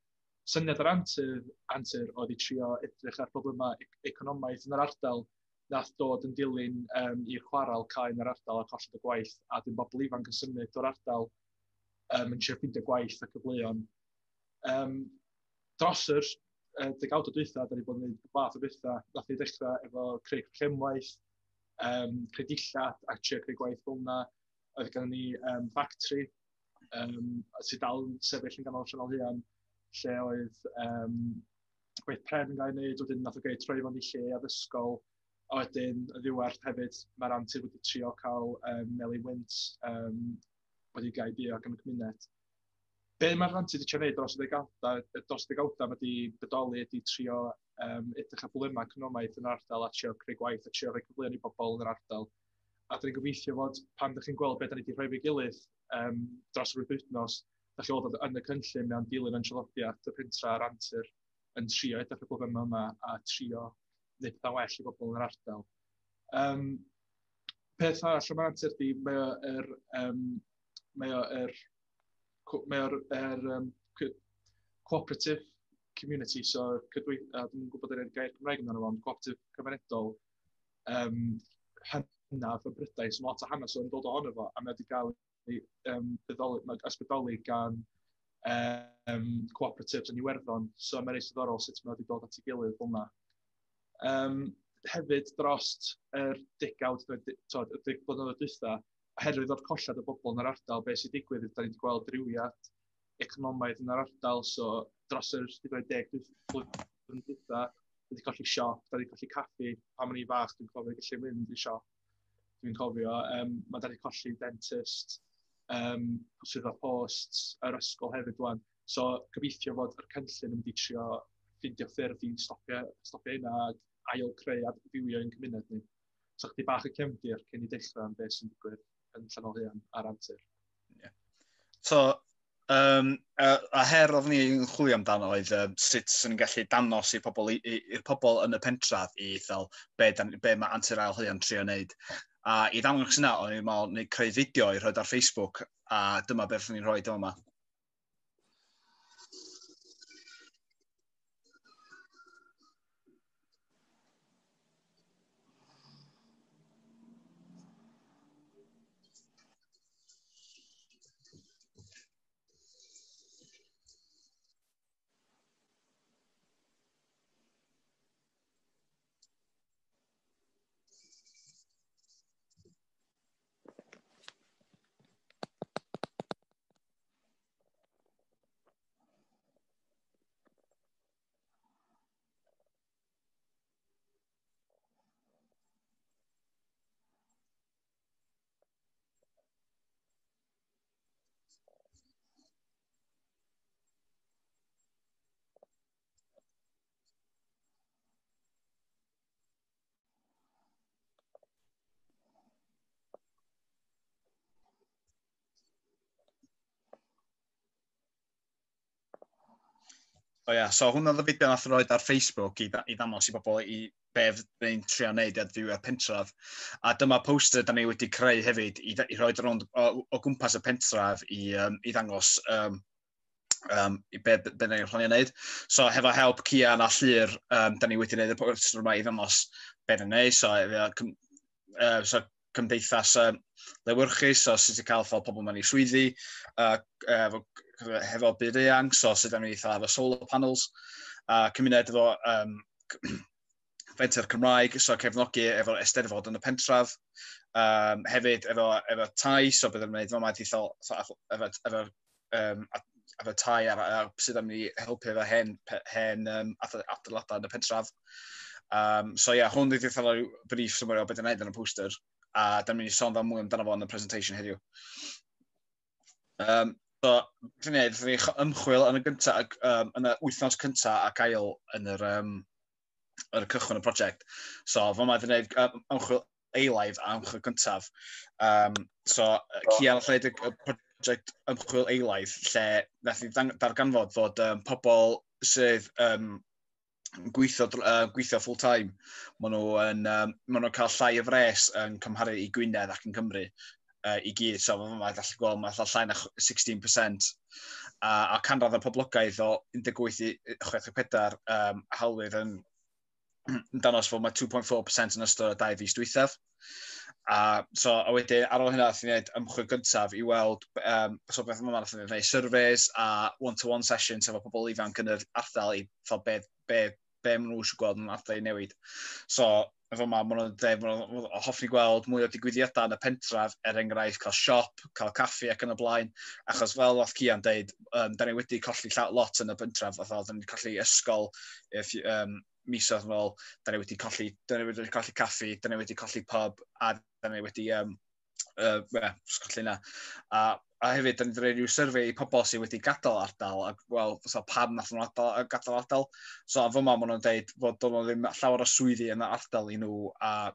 Syniad yr Antur oedd i trio edrych ar problemau economaidd yn yr ardal. Nath dod yn dilyn i'r chwaral cael yn yr ardal a colled y gwaith. A dwi'n bobl ifanc yn symud o'r ardal yn trio ffeindio gwaith a cyfleon. Dros yr degawd o dwytha, da ni bod yn gwneud fath o bethau. Nath ni ddechrau efo creu cymwaith, creu dillad a trio creu gwaith fel yna. Oedd gan ni factory sydd dal yn sefyll yn ganol Aelhaearn, lle oedd gwaith pren yn cael ei wneud, wedyn nath o gael ei troi fo'n i lle addysgol. A wedyn, y ddiwedd hefyd, mae'r Antur wedi trio cael Meli Wynt wedi gael ei diog yn y cymuned. Be mae'r Antur wedi trio wneud dros y degawda wedi bodoli ydi trio edrych ar problemau economaidd yn yr ardal a trio creu gwaith a trio rhoi cyfleon i bobl yn yr ardal. A dyn ni'n gobeithio fod pan ydych chi'n gweld beth da ni wedi rhoi fe gilydd dros yr wythnos, da chi weld yn y cynllun mewn dilyn yn traddodiad y pentra yr Antur yn trio edrych ar problemau yma a trio wneud pethau well i bobl yn yr ardal. Peth arall am yr Antur ydi, mae'r cooperative community, so dwi'n gwybod yr gair Cymraeg yn yno, cooperative cymunedol hynaf yn Brydain, so lot o hanes o'n dod ohono fo, a mae wedi cael ei ysbrydoli gan cooperatives yn Iwerddon, so mae'n reis ddiddorol sut mae wedi dod at ei gilydd fel yna. Hefyd drost yr degawd, y blynyddoedd dwytha, oherwydd o'r collad o bobl yn yr ardal, beth sy'n digwydd, da ni wedi gweld rywiad economaidd yn yr ardal, so dros yr 10 blynedd dwytha, da ni colli siop, da ni colli caffi, pan o'n i fach, dwi'n cofio gallu mynd i siop, dwi'n cofio, mae da ni colli dentist, swyddfa post, yr ysgol hefyd dwi'n. So, gobeithio fod yr cynllun yn mynd i trio ffindio ffyrdd i stopio hynna a ail creu a fywio yn cymuned ni. So, chdi bach y cefndir cyn i dechrau am beth sy'n digwydd yn Aelhaearn a'r Antur. So, a her oedd ni'n chwilio amdano oedd sut sy'n gallu danos i'r pobl yn y pentraf i fel be mae Antur Aelhaearn trio wneud. A i ddangos yna, o'n i'n meddwl creu fideo i rhoi ar Facebook, a dyma beth ni'n rhoi dyma. So hwnna oedd y fideo nath roed ar Facebook i ddangos i bobl i be fyddai'n trio wneud a fyw ar pentraf. A dyma poster da ni wedi creu hefyd i roed rownd o gwmpas y pentraf i ddangos I be ni'n planio wneud. So, hefo help Cian a Llyr, da ni wedi wneud y poster yma i ddangos be ni'n wneud. So, cymdeithas lewyrchus, so sut i cael ffordd pobl mewn i swyddi, hefo byd eang, so sut da ni efo solar panels, cymuned efo Menter Cymraeg, so cefnogi efo eisteddfod yn y pentraf, hefyd efo tai, so byddai'n gwneud efo tai sydd am ni helpu efo hen adeiladau yn y pentraf. So hwn wedi cael rhyw brief symwerio beth yn gwneud yn y poster, a da ni'n mynd i sôn fel mwy amdano fo yn y presentation heddiw. So, dwi'n gwneud ymchwil yn y gyntaf, yn y wythnos cyntaf ac ail yn yr cychwyn y prosiect. So, fo ma dwi'n gwneud ymchwil eilaidd a ymchwil gyntaf. So, Cian yn gwneud y prosiect ymchwil eilaidd, lle nath i darganfod fod pobl sydd gweithio full-time. Maen nhw'n cael llai o fres yn cymharu i Gwynedd ac yn Cymru i gyd. So, mae'n gallu gweld, mae'n llai na 16%. A canradd y poblogaidd o 18 i 64 hawlydd yn danos fod mae 2.4% yn ystod y 2 fis dwythaf. So, a wedyn, ar ôl hynna, nath ni'n gwneud ymchwil gyntaf i weld, so beth yma, nath ni'n gwneud surveys a one-to-one sessions efo pobl ifanc yn yr ardal i be maen nhw eisiau gweld yn ardal i newid. So, efo yma, maen nhw'n hoffi gweld mwy o digwyddiadau yn y pentraf, enghraifft, cael siop, cael caffi ac yn y blaen, achos fel oedd Cian dweud, da ni wedi colli lot yn y pentraf, da ni wedi colli ysgol, misoedd yn ôl, da ni wedi colli caffi, da ni wedi colli pub, a da ni wedi colli yna. A hefyd, da ni wedi rhoi rhyw survey i pobl sydd wedi gadael ardal, a wel, pam nath nhw'n gadael ardal. So, fo ma, maen nhw'n dweud fod nhw ddim llawer o swyddi yn y ardal i nhw, a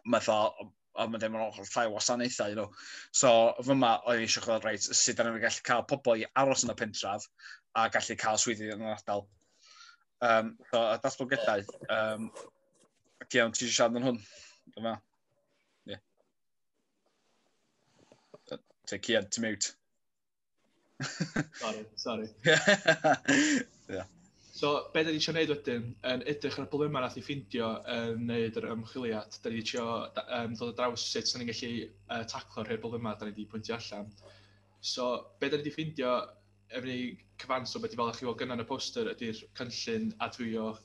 mae'n dweud maen nhw'n llai o wasanaethau i nhw. So, fo ma, oedd eisiau chwilio reit, sut da ni'n gallu cael pobl i aros yn y pentraf, a gallu cael swyddi yn y ardal. So, y datblygiadau. Cian, ti eisiau siarad yn hwn? Dyma. Take Cian to mute. Sorry. So, be da ni eisiau gwneud wedyn, yn edrych ar y problemau nath i ffindio yn wneud yr ymchwiliad, da ni eisiau dod o draws sut da ni'n gallu taclo'r rhai'r problemau da ni wedi pwyntio allan. So, be da ni wedi ffindio, efo ni cyfanso beth i fel chi weld gynnar yn y poster ydy'r cynllun adfywio'r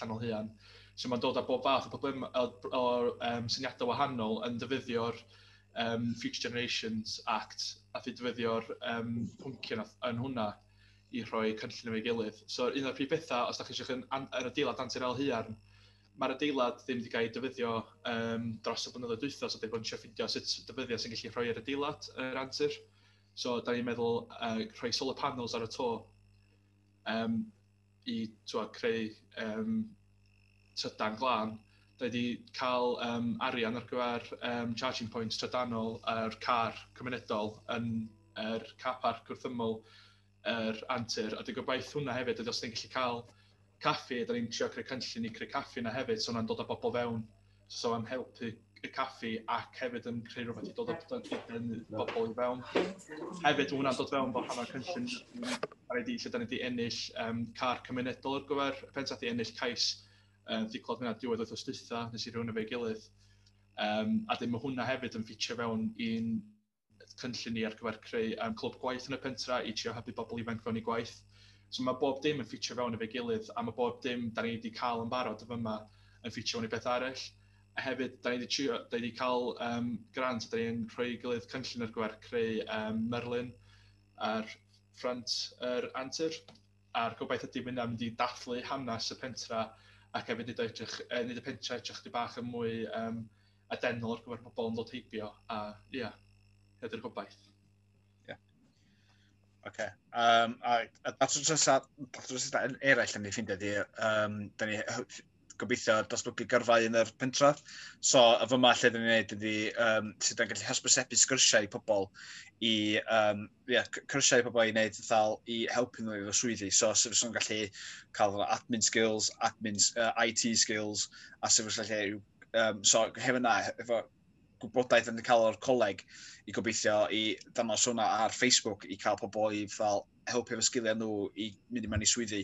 Aelhaearn. So, mae'n dod â bob fath o syniadau wahanol yn defnyddio'r Future Generations Act a defnyddio'r pwncio yn hwnna i rhoi cynllun efo'i gilydd. So, un o'r prif bethau, os da chi eisiau yn adeilad Antur Aelhaearn, mae'r adeilad ddim wedi cael ei defnyddio dros y blynyddoedd dwytha, so da ni'n eisiau ffindio sut defnyddio sy'n gallu rhoi yr adeilad yr Antur. So, da ni'n meddwl rhoi solar panels ar y to i creu trydan glân. Da ni wedi cael arian ar gyfer charging points trydanol ar car cymunedol yn yr car park wrthymol yr Antur. A dwi'n gobeithio hwnna hefyd, os da ni'n gallu cael caffi, da ni'n trio creu cynllun i creu caffi yna hefyd, so hwnna'n dod â bobl fewn. So am helpu y caffi ac hefyd yn creu rhywbeth i dod â bobl i fewn. Hefyd hwnna'n dod fewn bod hwnna'n cynllun lle da ni wedi ennill car cymunedol ar gyfer y pentraeth i ennill cais ddiglod hwnna diwedd wythnos dwytha, nes i rhywun efo'i gilydd. A dim mae hwnna hefyd yn ffitio fewn i'n cynllun ni ar gyfer creu clwb gwaith yn y pentra i trio helpu bobl ifanc fewn i gwaith. So mae bob dim yn ffitio fewn efo'i gilydd, a mae bob dim da ni wedi cael yn barod efo yma yn ffitio fewn i beth arall. A hefyd, da ni wedi cael grant, da ni'n rhoi gilydd cynllun ar gyfer creu Merlin ar ffrant yr Antur. A'r gobaith ydy mynd i dathlu hanes y pentra ac hefyd nid y pentra edrych di bach yn mwy adenol ar gyfer pobl yn dod heibio. A ia, ydy'r gobaith. OK. A datblygiadau eraill yn ei ffindio di, da ni gobeithio datblygu gyrfau yn yr pentra. So, efo yma lle da ni'n gwneud ydy sydd yn gallu hysbysebu sgyrsiau i pobl i cyrsiau i pobl i wneud i helpu nhw efo swyddi. So, sef sy'n gallu cael admin skills, IT skills, a sef sy'n gallu so, hefo yna, efo gwybodaeth yn cael o'r coleg i gobeithio i dangos hwnna ar Facebook i cael pobl i fel helpu efo sgiliau nhw i mynd i mewn i swyddi.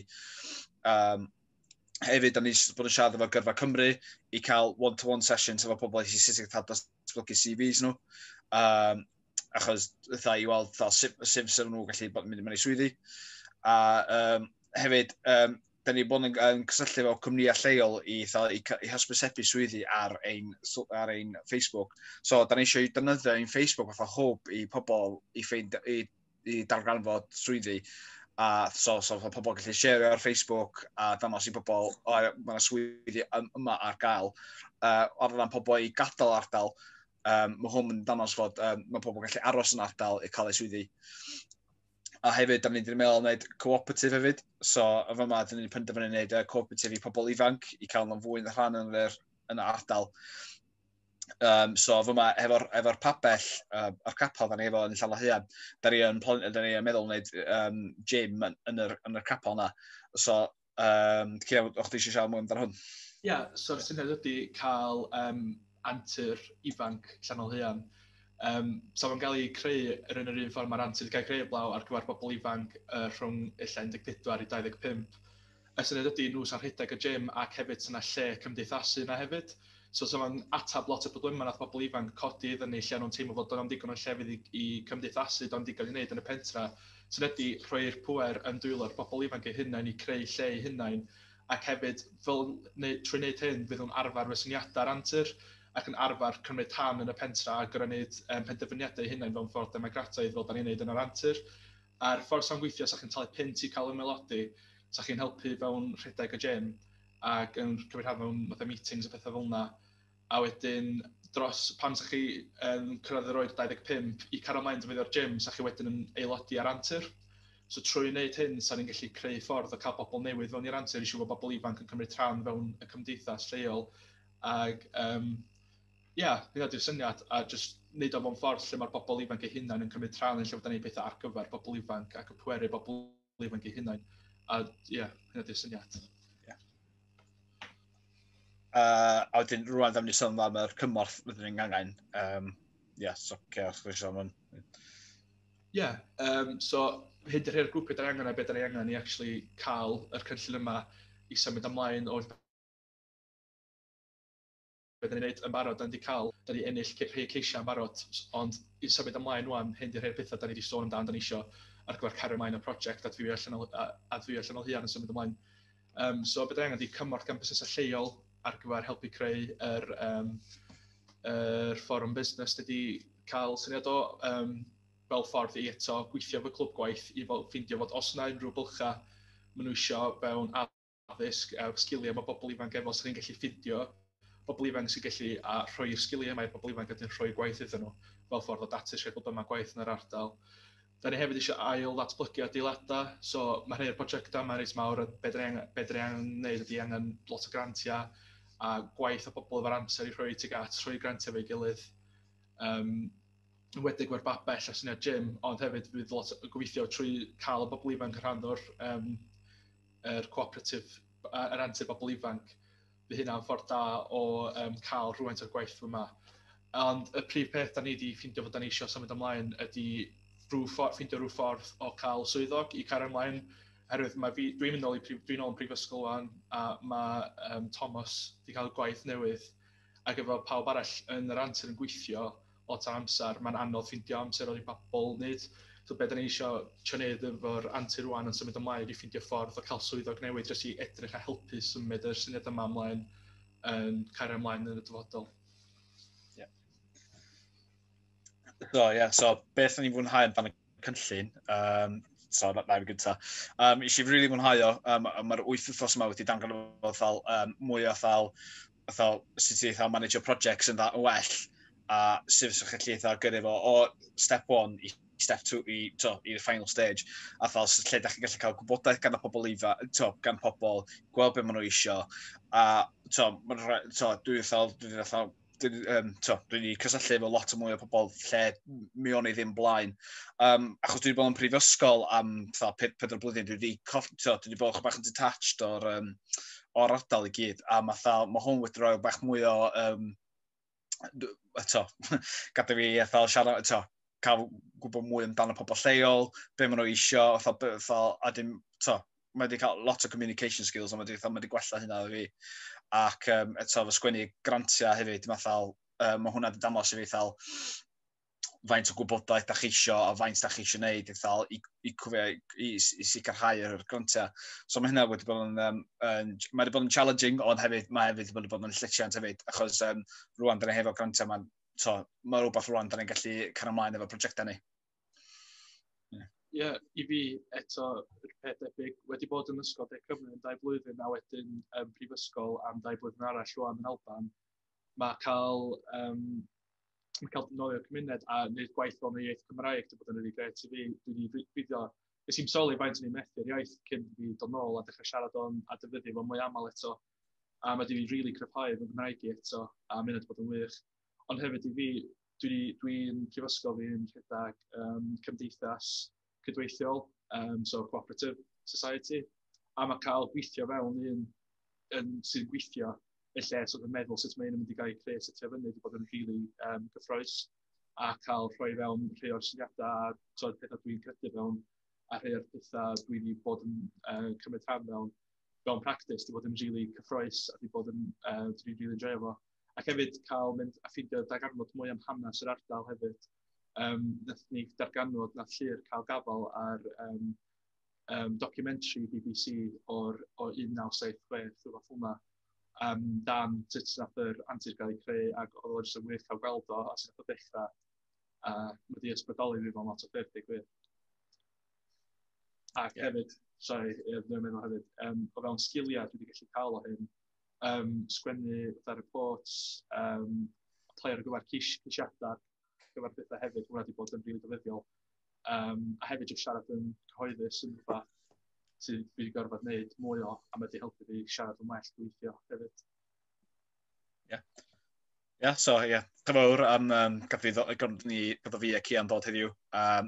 Hefyd, da ni bod yn siarad efo Gronfa Cymru i cael one-to-one sessions efo pobl i sut i cael datblygu CVs nhw. Achos i weld sif sy'n nhw gallu mynd i mewn i swyddi. A hefyd, da ni bod yn cysylltu efo cwmnïau lleol i hysbysebu swyddi ar ein Facebook. So, da ni eisiau defnyddio ein Facebook fatha hwb i pobl i darganfod swyddi. So pobl gallu share ar Facebook a dangos i pobl mae swyddi yma ar gael. O ran pobl i gadael ardal, mae hwn yn dangos fod mae pobl gallu aros yn ardal i cael eu swyddi. A hefyd, da ni wedi meddwl wneud cooperative hefyd. So, yma, da ni'n penderfynu wneud cooperative i pobl ifanc i cael nhw'n fwy yn rhan yn y ardal. So, yma, efo'r papell a'r capel da ni efo yn Aelhaearn, da ni yn meddwl wneud gym yn yr capel yna. So, Cian, o'ch ti eisiau siarad mwy amdano hwn? Ie, so'r syniad ydy cael Antur ifanc Aelhaearn. So fo'n cael ei creu yr un ffordd mae'r Antur wedi cael ei creu blaw ar gyfer bobl ifanc rhwng 14 i 25. Y syniad ydy nhw sy'n rhedeg y gym ac hefyd sy'n lle cymdeithasu yna hefyd. So fo'n atab lot o problemau nath bobl ifanc codi iddyn ni lle nhw'n teimlo fod o'n digon o llefydd i cymdeithasu, o'n digon i wneud yn y pentra. Sy'n ydy rhoi'r pŵer yn dwylo'r bobl ifanc eu hunain i creu lle eu hunain. Ac hefyd, trwy wneud hyn, fydd nhw'n arfer fy syniadau'r Antur ac yn arfer cymryd rhan yn y pentra a gyda wneud penderfyniadau hunain fewn ffordd democrataidd fel da ni'n wneud yn yr Antur. A'r ffordd sa'n gweithio, sa'ch chi'n talu pint i cael ymelodi, sa'ch chi'n helpu fewn rhedeg y gym ac yn cymryd rhan fewn meetings a pethau fel yna. A wedyn, pan sa'ch chi cyrraedd yr oed 25 i cario mlaen defnyddio'r gym, sa'ch chi wedyn yn aelodi ar Antur. So trwy wneud hyn, sa'n ni'n gallu creu ffordd o cael bobl newydd fewn i'r Antur i siŵr bod bobl ifanc yn cymryd rhan fewn y cymdeithas lleol. Ac hynny ydy'r syniad, a jyst wneud o fo'n ffordd lle mae'r bobl ifanc eu hunain yn cymryd rhan yn lle fod ni'n bethau ar gyfer bobl ifanc ac y pweru bobl ifanc eu hunain. A hynny ydy'r syniad. A wedyn rwan ddim ni sôn am yr cymorth fyddwn ni'n gangen. So, os gwrs am hwn. So hyd yr hyn grwpiau da ni angen a beth da ni angen i actually cael yr cynllun yma i symud ymlaen o beth da ni'n neud yn barod, da ni wedi cael, da ni ennill rhai ceisiau yn barod, ond i symud ymlaen wan, hyn di'r rhai pethau da ni wedi sôn amdano, da ni eisiau ar gyfer cario ymlaen y prosiect adfywio Aelhaearn yn symud ymlaen. So beth da ni angen ydy cymorth gan busnesau lleol ar gyfer helpu creu yr fforwm busnes ydy cael syniad o fel ffordd i eto gweithio efo clwb gwaith i ffeindio fod os yna unrhyw bylcha maen nhw eisiau fewn addysg a sgiliau mae bobl ifanc efo sy'n gallu ffindio bobl ifanc sy'n gallu rhoi'r sgiliau yma i bobl ifanc ydyn rhoi gwaith iddyn nhw fel ffordd o datrys rhai bobl yma gwaith yn yr ardal. Da ni hefyd eisiau ail ddatblygu adeilada, so mae rhai'r prosiectau yma'n reis mawr, be da ni angen wneud ydy angen lot o grantiau a gwaith o bobl efo'r amser i rhoi tuag at rhoi grantiau fe'i gilydd. Wedig mae'r babell a syniad gym, ond hefyd fydd lot o gobeithio trwy cael y bobl ifanc yn rhan o'r cooperative, yr Antur bobl ifanc, fydd hynna'n ffordd da o cael rhywfaint o'r gwaith yma. Ond y prif peth da ni wedi ffeindio fod da ni eisiau symud ymlaen ydy ffeindio rhyw ffordd o cael swyddog i cario ymlaen. Oherwydd dwi'n mynd nôl yn prifysgol wan a mae Tomos wedi cael gwaith newydd ac efo pawb arall yn yr Antur yn gweithio lot o amser, mae'n anodd ffeindio amser oedd i bobl wneud. So beth da ni eisiau wneud efo'r Antur rwan yn symud ymlaen i ffeindio ffordd o cael swyddog newydd jyst i edrych a helpu symud yr syniad yma ymlaen yn cario ymlaen yn y dyfodol. So beth ni'n fwynhau amdano cynllun, so na fi gynta. Eisiau rili mwynhau o, mae'r 8 wythnos yma wedi dangan mwy o sut i managio projects yn well, a sut ydych chi'n gallu gyrru fo o step 1 i step 2 i'r final stage, a lle ydych chi'n gallu cael gwybodaeth gan y pobl ifanc, gan pobl, gweld beth maen nhw eisiau, a dwi wedi cysylltu efo lot o mwy o pobl lle mi o'n i ddim blaen. Achos dwi wedi bod yn prifysgol am 4 blwyddyn, dwi wedi bod bach yn detached o'r ardal i gyd, a mae hwn wedi rhoi bach mwy o eto, gada fi fel siarad, eto, cael gwybod mwy amdano pobl lleol, be maen nhw eisiau, a dim, mae wedi cael lot o communication skills, a mae wedi gwella hynna o fi. Ac eto, fy sgwennu grantiau hefyd, mae hwnna wedi dangos i fi fel faint o gwybodaeth da chi isio a faint da chi isio gwneud i sicrhau yr grantiau. So mae hynna wedi bod yn challenging, ond hefyd mae hefyd wedi bod yn llesiant hefyd, achos rwan dyn ni hefo grantiau, mae rhywbeth rwan dyn ni'n gallu cael ymlaen efo prosiectau ni. Ie, i fi eto yr peth debyg wedi bod yn ysgol Gwledig Cymru yn 2 blwyddyn a wedyn prifysgol am 2 blwyddyn arall rwan yn Alban. Mae cael defnyddio'r cymuned a wneud gwaith fel yn y iaith Cymraeg wedi bod yn rili gret i fi. Dwi wedi gweithio, nes i'n sylwi faint o'n i'n methu'r iaith cyn fi dod nôl a dechrau siarad o'n a defnyddio fo mwy aml eto. A mae wedi rili cryfhau fy Gymraeg i eto a mynd wedi bod yn wych. Ond hefyd i fi, dwi'n prifysgol fi'n rhedeg cymdeithas cydweithiol, so cooperative society, a mae cael gweithio fewn un sy'n gweithio y lle yn meddwl sut mae un yn mynd i gael ei creu setio fyny wedi bod yn rili gyffroes a cael rhoi fewn rhai o'r syniadau a pethau dwi'n credu fewn a rhai o'r pethau dwi wedi bod yn cymryd rhan fewn practis wedi bod yn rili cyffroes a wedi bod yn dwi'n rili enjoyo fo. Ac hefyd cael mynd a ffindio darganfod mwy am hanes yr ardal hefyd. Nath ni darganfod nath Llyr cael gafal ar documentary BBC o'r 1976 rhywbeth hwnna. Dan sut nath yr Antur gael ei creu ac oedd o'n jyst yn wych cael gweld o a sut nath o dechrau a mae wedi ysbrydoli fi fel lot o ffyrdd digwydd. Ac hefyd, dwi'n meddwl hefyd, o fewn sgiliau dwi wedi gallu cael o hyn, sgwennu fatha reports, play ar gyfer ceisiadau, gyfer bethau hefyd, hwnna wedi bod yn rili ddefnyddiol. A hefyd jyst siarad yn cyhoeddus yn rhywbeth sydd wedi gorfod wneud mwy o, a mae wedi helpu fi siarad yn well gweithio hefyd. Cyfawr am gadw ni fi a Cian dod heddiw.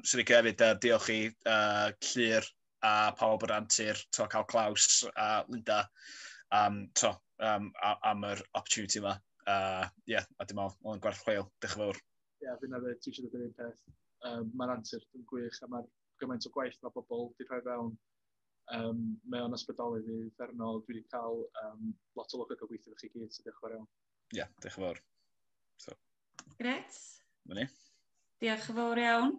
Swn i'n hefyd diolch i Llyr a pawb o'r Antur, cael Claus a Linda am yr opportunity yma. A dim ond, o'n gwerth chweil, diolch yn fawr. Fi'n hefyd, dwi eisiau dweud un peth. Mae'r Antur yn gwych a mae'r gymaint o gwaith mae bobl wedi rhoi fewn. Mae o'n ysbrydoli fi fernol, dwi wedi cael lot o lwc o gweithio chi gyd, so diolch yn fawr iawn. Diolch yn fawr. Gret. Myni. Diolch yn fawr iawn.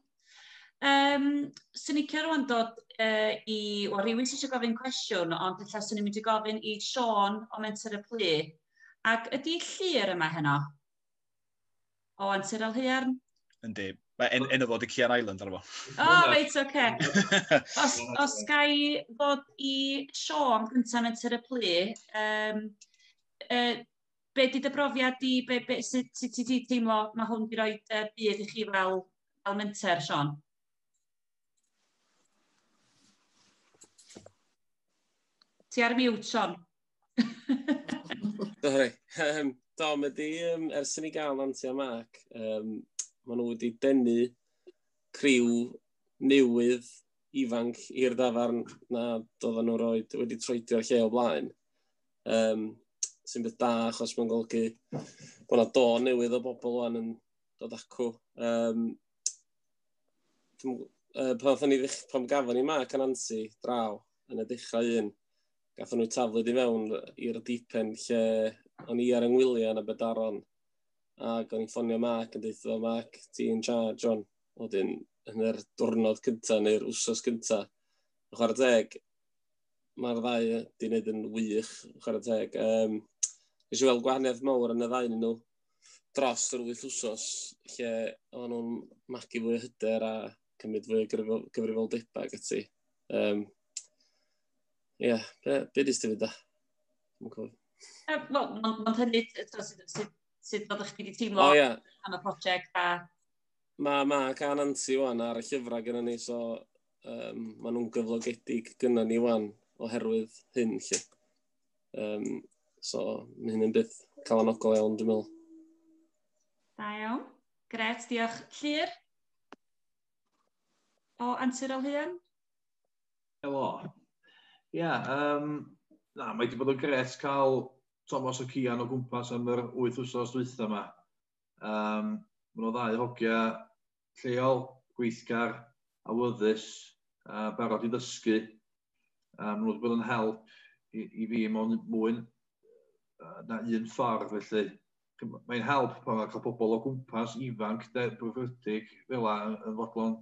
Swn i'n cael rwan dod i... rhywun sy'n eisiau gofyn cwestiwn, ond illa swn i'n mynd i gofyn i Sian o Menter y Plu. Ac ydy Llyr yma heno? O Antur Aelhaearn? Yndi. Mae enw fod i Cian Island arno fo. Reit, oce. Os gai ddod i Sian gyntaf Menter y Plu, be di dy brofiad di, sut ti teimlo mae hwn wedi rhoi byd i chi fel menter, Sian? Ti ar mute, Sian. Sorry. Dom ydi, ers i ni gael Nansi Mark, maen nhw wedi denu criw newydd ifanc i'r dafarn na doedden nhw wedi troedio'r lle o blaen. Sy'n beth da, achos mae'n golygu bod yna do newydd o bobl wan yn dod acw. Pan gafon ni Mark a Nansi draw yn y dechrau un, gatho nhw taflud i fewn i'r dipen lle o'n i ar yngwyliau yn y bedaron. Ac o'n i'n ffonio Mark yn dweud, Mark, ti'n charge on. Oedden, yn yr diwrnod cyntaf neu'r wsos cyntaf. Chwarae teg, mae'r ddau wedi gwneud yn wych, chwarae teg. Nes i weld gwahaniaeth mawr yn y ddau nhw dros yr 8 wsos, lle o'n nhw'n magu fwy o hyder a cymryd fwy o gyfrifoldebau ac ati. Be dys ti fydd da? Mae'n hynny, sut fyddwch chi wedi teimlo am y prosiect a... Mae ca Nansi wan ar y llyfrau gyda ni, so maen nhw'n gyflogedig gyda ni wan oherwydd hyn, lle. So, mae hyn yn byth cael anogol iawn, dwi'n meddwl. Da iawn. Gret, diolch. Llyr? O Antur Aelhaearn? Helo. Mae wedi bod yn gret cael Tomos a Cian o gwmpas am yr 8 wsos dwytha yma. Mae nhw ddau hogia lleol, gweithgar, awyddus, barod i ddysgu. Maen nhw wedi bod yn help i fi mewn mwy na un ffordd, felly. Mae'n help pan mae'n cael pobl o gwmpas ifanc, brofrydig, fel yn fodlon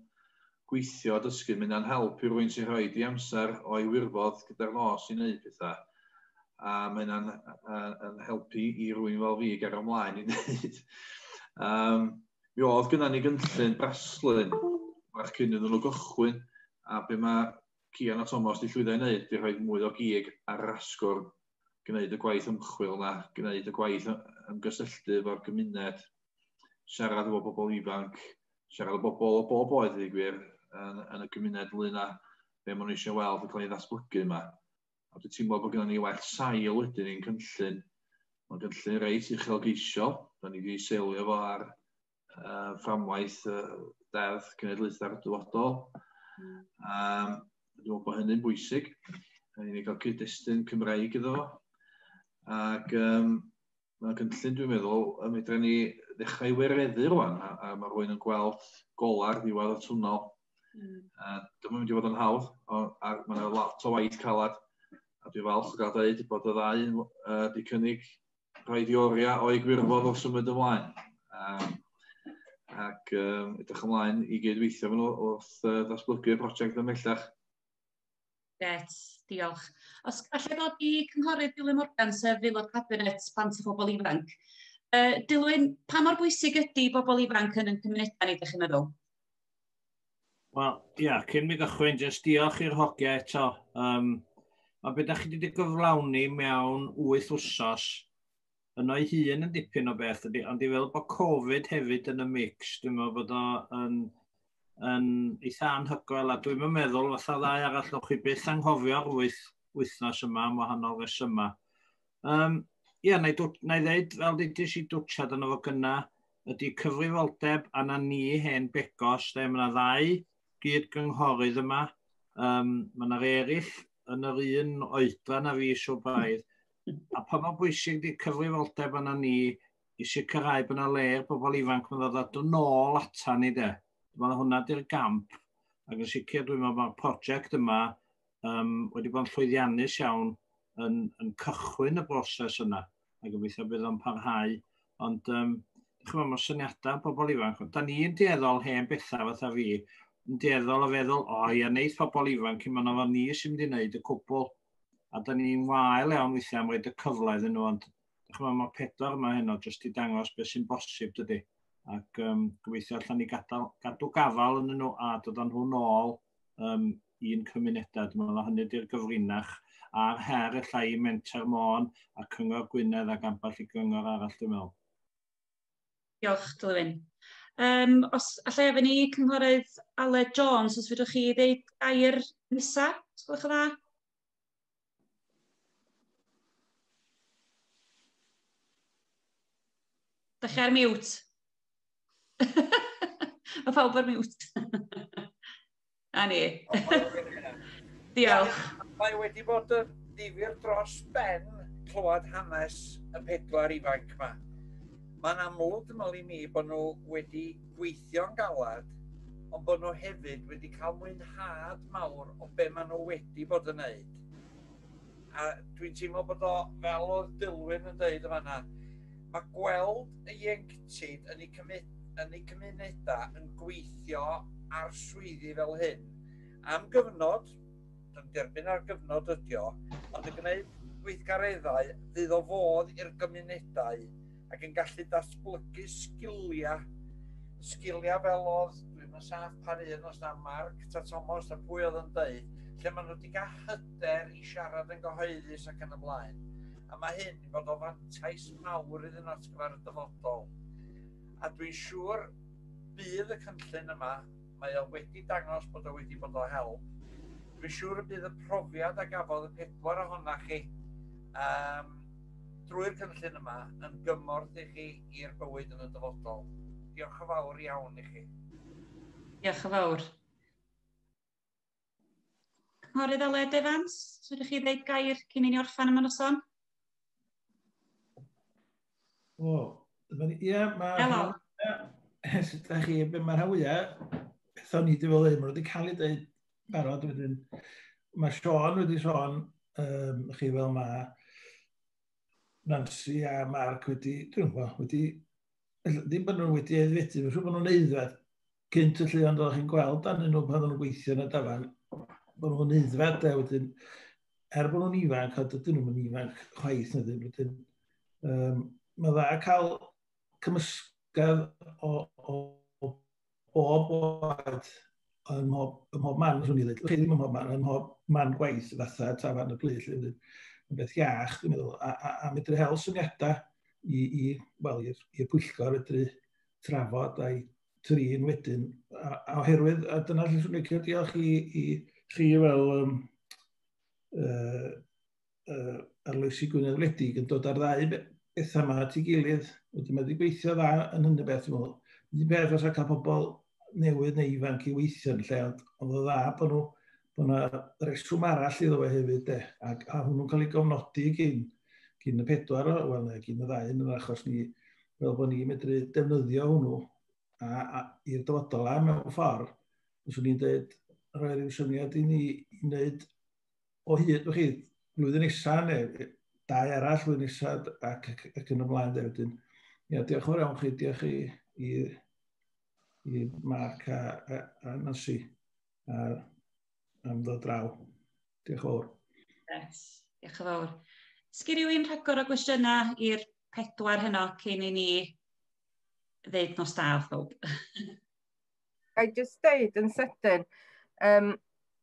gweithio a dysgu. Mae'n help i rwy'n sy'n rhoi i amser o'i wirfodd gyda'r nos i wneud pethau. A mae'n helpu i rwy'n fel fi gario ymlaen i wneud. Mi oedd gyda ni gynllun braslun, mae'ch cyn iddyn nhw gychwyn, a be mae Cian a Tomos di llwyddo i wneud, di rhoi mwy o gig ar yr asgwrn, gwneud y gwaith ymchwil na, gwneud y gwaith ymgysylltu efo'r gymuned, siarad efo bobl ifanc, siarad efo bobl o bob oed i gwir yn y gymuned luna be maen nhw eisiau weld yn cael ei ddatblygu yma. A dwi'n teimlo bod gyda ni well sail wedyn i'n cynllun. Mae'n cynllun reit uchelgeisiol, da ni wedi seilio fo ar fframwaith deddf cenedlaethau'r dyfodol. Dwi'n meddwl bod hynny'n bwysig. Ni wedi cael cyd-destun Cymreig iddo fo. Ac mae'n gynllun dwi'n meddwl, medra ni ddechrau wireddu rwan, a mae rwy'n yn gweld golar ddiwedd y twnnel. Dyma'n mynd i fod yn hawdd, a mae yna lot o waith calad. A dwi'n falch o gael dweud bod y ddau wedi cynnig rhoi dioriau o'i gwirfodd wrth symud ymlaen. Ac edrych ymlaen i gydweithio fan nhw wrth ddatblygu'r prosiect ymellach. Gret, diolch. Os gallai ddod i cynghorydd Dilwyn Morgan, sef Aelod Cabinet Plant a Phobl Ifanc. Dilwyn, pa mor bwysig ydy bobl ifanc yn cymunedau ni, ydych chi'n meddwl? Wel, ia, cyn mi gychwyn, jyst diolch i'r hogia eto. A beth da chi wedi gyflawni mewn 8 wsos, yn o'i hun yn dipyn o beth, ond i fel bod Covid hefyd yn y mix, dwi'n meddwl bod o'n eitha anhygoel, a dwi'n meddwl fatha ddau arall o'ch chi byth anghofio'r 8 wythnos yma am wahanol resymau. Ia, na i ddeud, fel dydys i dwtsiad yn efo gynna, ydy cyfrifoldeb anna ni hen begos, mae yna ddau gyd-gynghorydd yma, mae yna eraill yn yr un oedran a fi siw braidd. A pa mor bwysig di cyfrifoldeb yna ni i sicrhau bod yna le'r bobl ifanc yn dod yn ôl ata ni de. Mae hwnna di'r gamp. Ac yn sicr dwi'n meddwl mae'r prosiect yma wedi bod yn llwyddiannus iawn yn cychwyn y broses yna. A gobeithio bydd o'n parhau. Ond mae'r syniadau bobl ifanc. Da ni'n dieddol hen bethau fatha fi. Yn dieddol o feddwl, ia, neith pobl ifanc i ma'n ofo ni sy'n mynd i wneud y cwbl. A da ni'n wael iawn weithiau am roed y cyfle iddyn nhw, ond mae'r pedwar yma heno jyst i dangos beth sy'n bosib dydy. Ac gobeithio allan ni gadw gafal yn nhw a dod â nhw nôl i'n cymunedau. Dwi'n meddwl hynny di'r gyfrinach a'r her y llai Menter Môn a Cyngor Gwynedd ac ambell i gyngor arall dwi'n meddwl. Diolch, Dilwyn. Os allai efo ni cynghorydd Aled Jones, os fydwch chi ddeud gair nesaf, os gwelwch yn dda? Da chi ar miwt? Mae pawb ar miwt. A ni. Diolch. Mae wedi bod yn ddifyr dros ben clywed hanes y pedwar ifanc yma. Mae'n amlwg dwi'n meddwl i mi bod nhw wedi gweithio'n galad, ond bod nhw hefyd wedi cael mwynhad mawr o be maen nhw wedi bod yn wneud. A dwi'n teimlo bod o, fel oedd Dilwyn yn dweud yma, mae gweld y ieuenctid yn eu cymunedau yn gweithio ar swyddi fel hyn. Am gyfnod, yn derbyn ar gyfnod ydi o, ond yn gwneud gweithgareddau fydd o fodd i'r gymunedau ac yn gallu datblygu sgiliau fel oedd, dwi'n saff pan un os na Mark ta Tomos a pwy oedd yn dweud, lle maen nhw wedi cael hyder i siarad yn gyhoeddus ac yn ymlaen. A mae hyn i fod o fantais mawr iddyn nhw atgyfer y dyfodol. A dwi'n siŵr bydd y cynllun yma, mae o wedi dangos bod o wedi bod o help. Dwi'n siŵr y bydd y profiad a gafodd y pedwar ohona chi drwy'r cynllun yma yn gymorth i chi i'r bywyd yn y dyfodol. Diolch yn fawr iawn i chi. Diolch yn fawr. Cynghorydd Aled Evans, os ydych chi ddeud gair cyn i ni orffen am y noson? Ie, Helo. Da chi, be mae'r hawiau, beth o'n i wedi fel un, wedi cael ei dweud barod wedyn. Mae Sian wedi sôn, chi fel mae Nansi a Mark wedi, dwi'n gwybod, ddim bod nhw wedi aeddfedu, mae'n siŵr bod nhw'n aeddfed cynt y lle ond oeddech chi'n gweld dan nhw pan oedden nhw'n gweithio yn y dafan, bod nhw'n aeddfed, wedyn, bod nhw'n ifanc, ond dydyn nhw'n ifanc chwaith na ddim, wedyn, mae dda cael cymysgedd o bob oed ym mhob man, swn i ddweud. Chi ddim ym mhob man, ym mhob man gwaith fatha tafarn y Glyd, yn beth iach, dwi'n meddwl, a medru hel syniadau i'r pwyllgor medru trafod a'i trin wedyn. A oherwydd, a dyna lle swn i'n licio diolch i chi fel Arloesi Gwynedd Wledig yn dod ar ddau bethau yma at ei gilydd. Wedyn mae wedi gweithio dda yn hynny beth, dwi'n meddwl. Un beth os a cael pobl newydd neu ifanc i weithio yn lle, ond o dda bod yna reswm arall iddo fe hefyd, a hwnnw'n cael ei gofnodi gyn y pedwar, wel, gyn y ddau, yn achos ni, fel bod ni medru defnyddio hwnnw i'r dyfodol am mewn ffordd. Fyswn ni'n dweud, rhoi rhyw syniad i ni i wneud o hyd, chi, blwyddyn nesaf, neu dau arall blwyddyn nesaf ac yn ymlaen wedyn. Ia, diolch yn fawr iawn chi, diolch i Mark a Nansi am ddod draw. Diolch yn fawr. Diolch yn fawr. Sgyn rhywun rhagor o gwestiynau i'r pedwar heno cyn i ni ddeud nos da wrth bob. I just deud yn sydyn,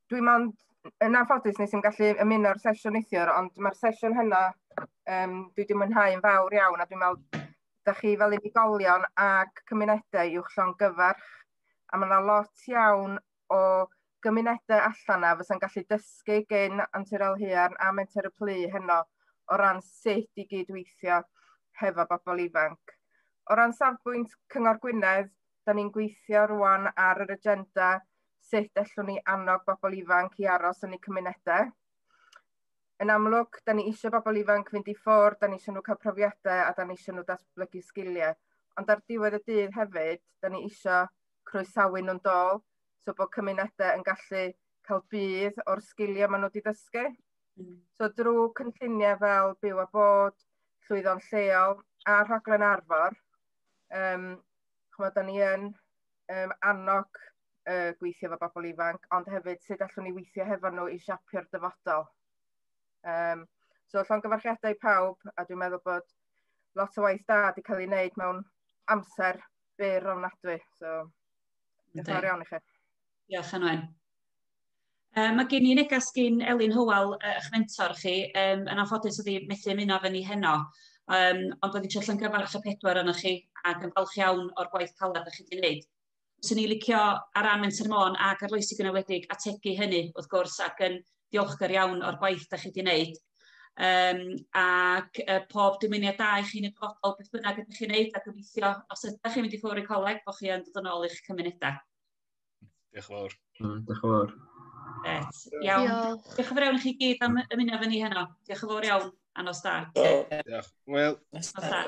dwi'n mond, yn anffodus nes i'n gallu ymuno'r sesiwn neithiwr, ond mae'r sesiwn hynna dwi wedi mwynhau yn fawr iawn, a dwi'n meddwl, da chi fel unigolion ac cymunedau uwch llon gyfarch, a mae yna lot iawn o gymunedau allan na fysa'n gallu dysgu gen Antur Aelhaearn a Menter y Plu heno o ran sut i gydweithio hefo bobl ifanc. O ran safbwynt Cyngor Gwynedd, da ni'n gweithio rwan ar yr agenda sut allwn ni annog bobl ifanc i aros yn eu cymunedau. Yn amlwg, da ni eisiau bobl ifanc fynd i ffwrdd, da ni eisiau nhw cael profiadau a da ni eisiau nhw datblygu sgiliau. Ond ar diwedd y dydd hefyd, da ni eisiau croesawu nhw'n dol, so bod cymunedau yn gallu cael bydd o'r sgiliau maen nhw wedi dysgu. So drwy cynlluniau fel Byw a Bod, Llwyddon Lleol a Rhaglen Arfor, da ni yn annog gweithio efo bobl ifanc, ond hefyd sut allwn ni weithio hefo nhw i siapio'r dyfodol. So llongyfarchiadau pawb, a dwi'n meddwl bod lot o waith da wedi cael ei wneud mewn amser byr ofnadwy. So, diolch yn fawr iawn i chi. Diolch yn wen. Mae gen i negas gyn Elin Hywel, eich mentor chi, yn anffodus wedi methu ymuno efo ni heno, ond wedi eisiau llongyfarch y pedwar yna chi ac yn falch iawn o'r gwaith calad ydych chi wedi gwneud. Swn i'n licio ar ran Menter Môn ac Arloesi Gwynedd Wledig ategu hynny wrth gwrs ac yn diolchgar iawn o'r gwaith ydych chi wedi gwneud. Ac pob dymuniad da i chi'n y dyfodol beth bynnag ydych chi'n gwneud a gobeithio os ydych chi'n mynd i ffwrdd i coleg bod chi yn dod yn ôl i'ch cymunedau. Diolch yn fawr. Diolch yn fawr. Iawn. Diolch yn fawr iawn i chi gyd am ymuno efo ni heno. Diolch yn fawr iawn a nos da. Diolch. Wel. Nos da.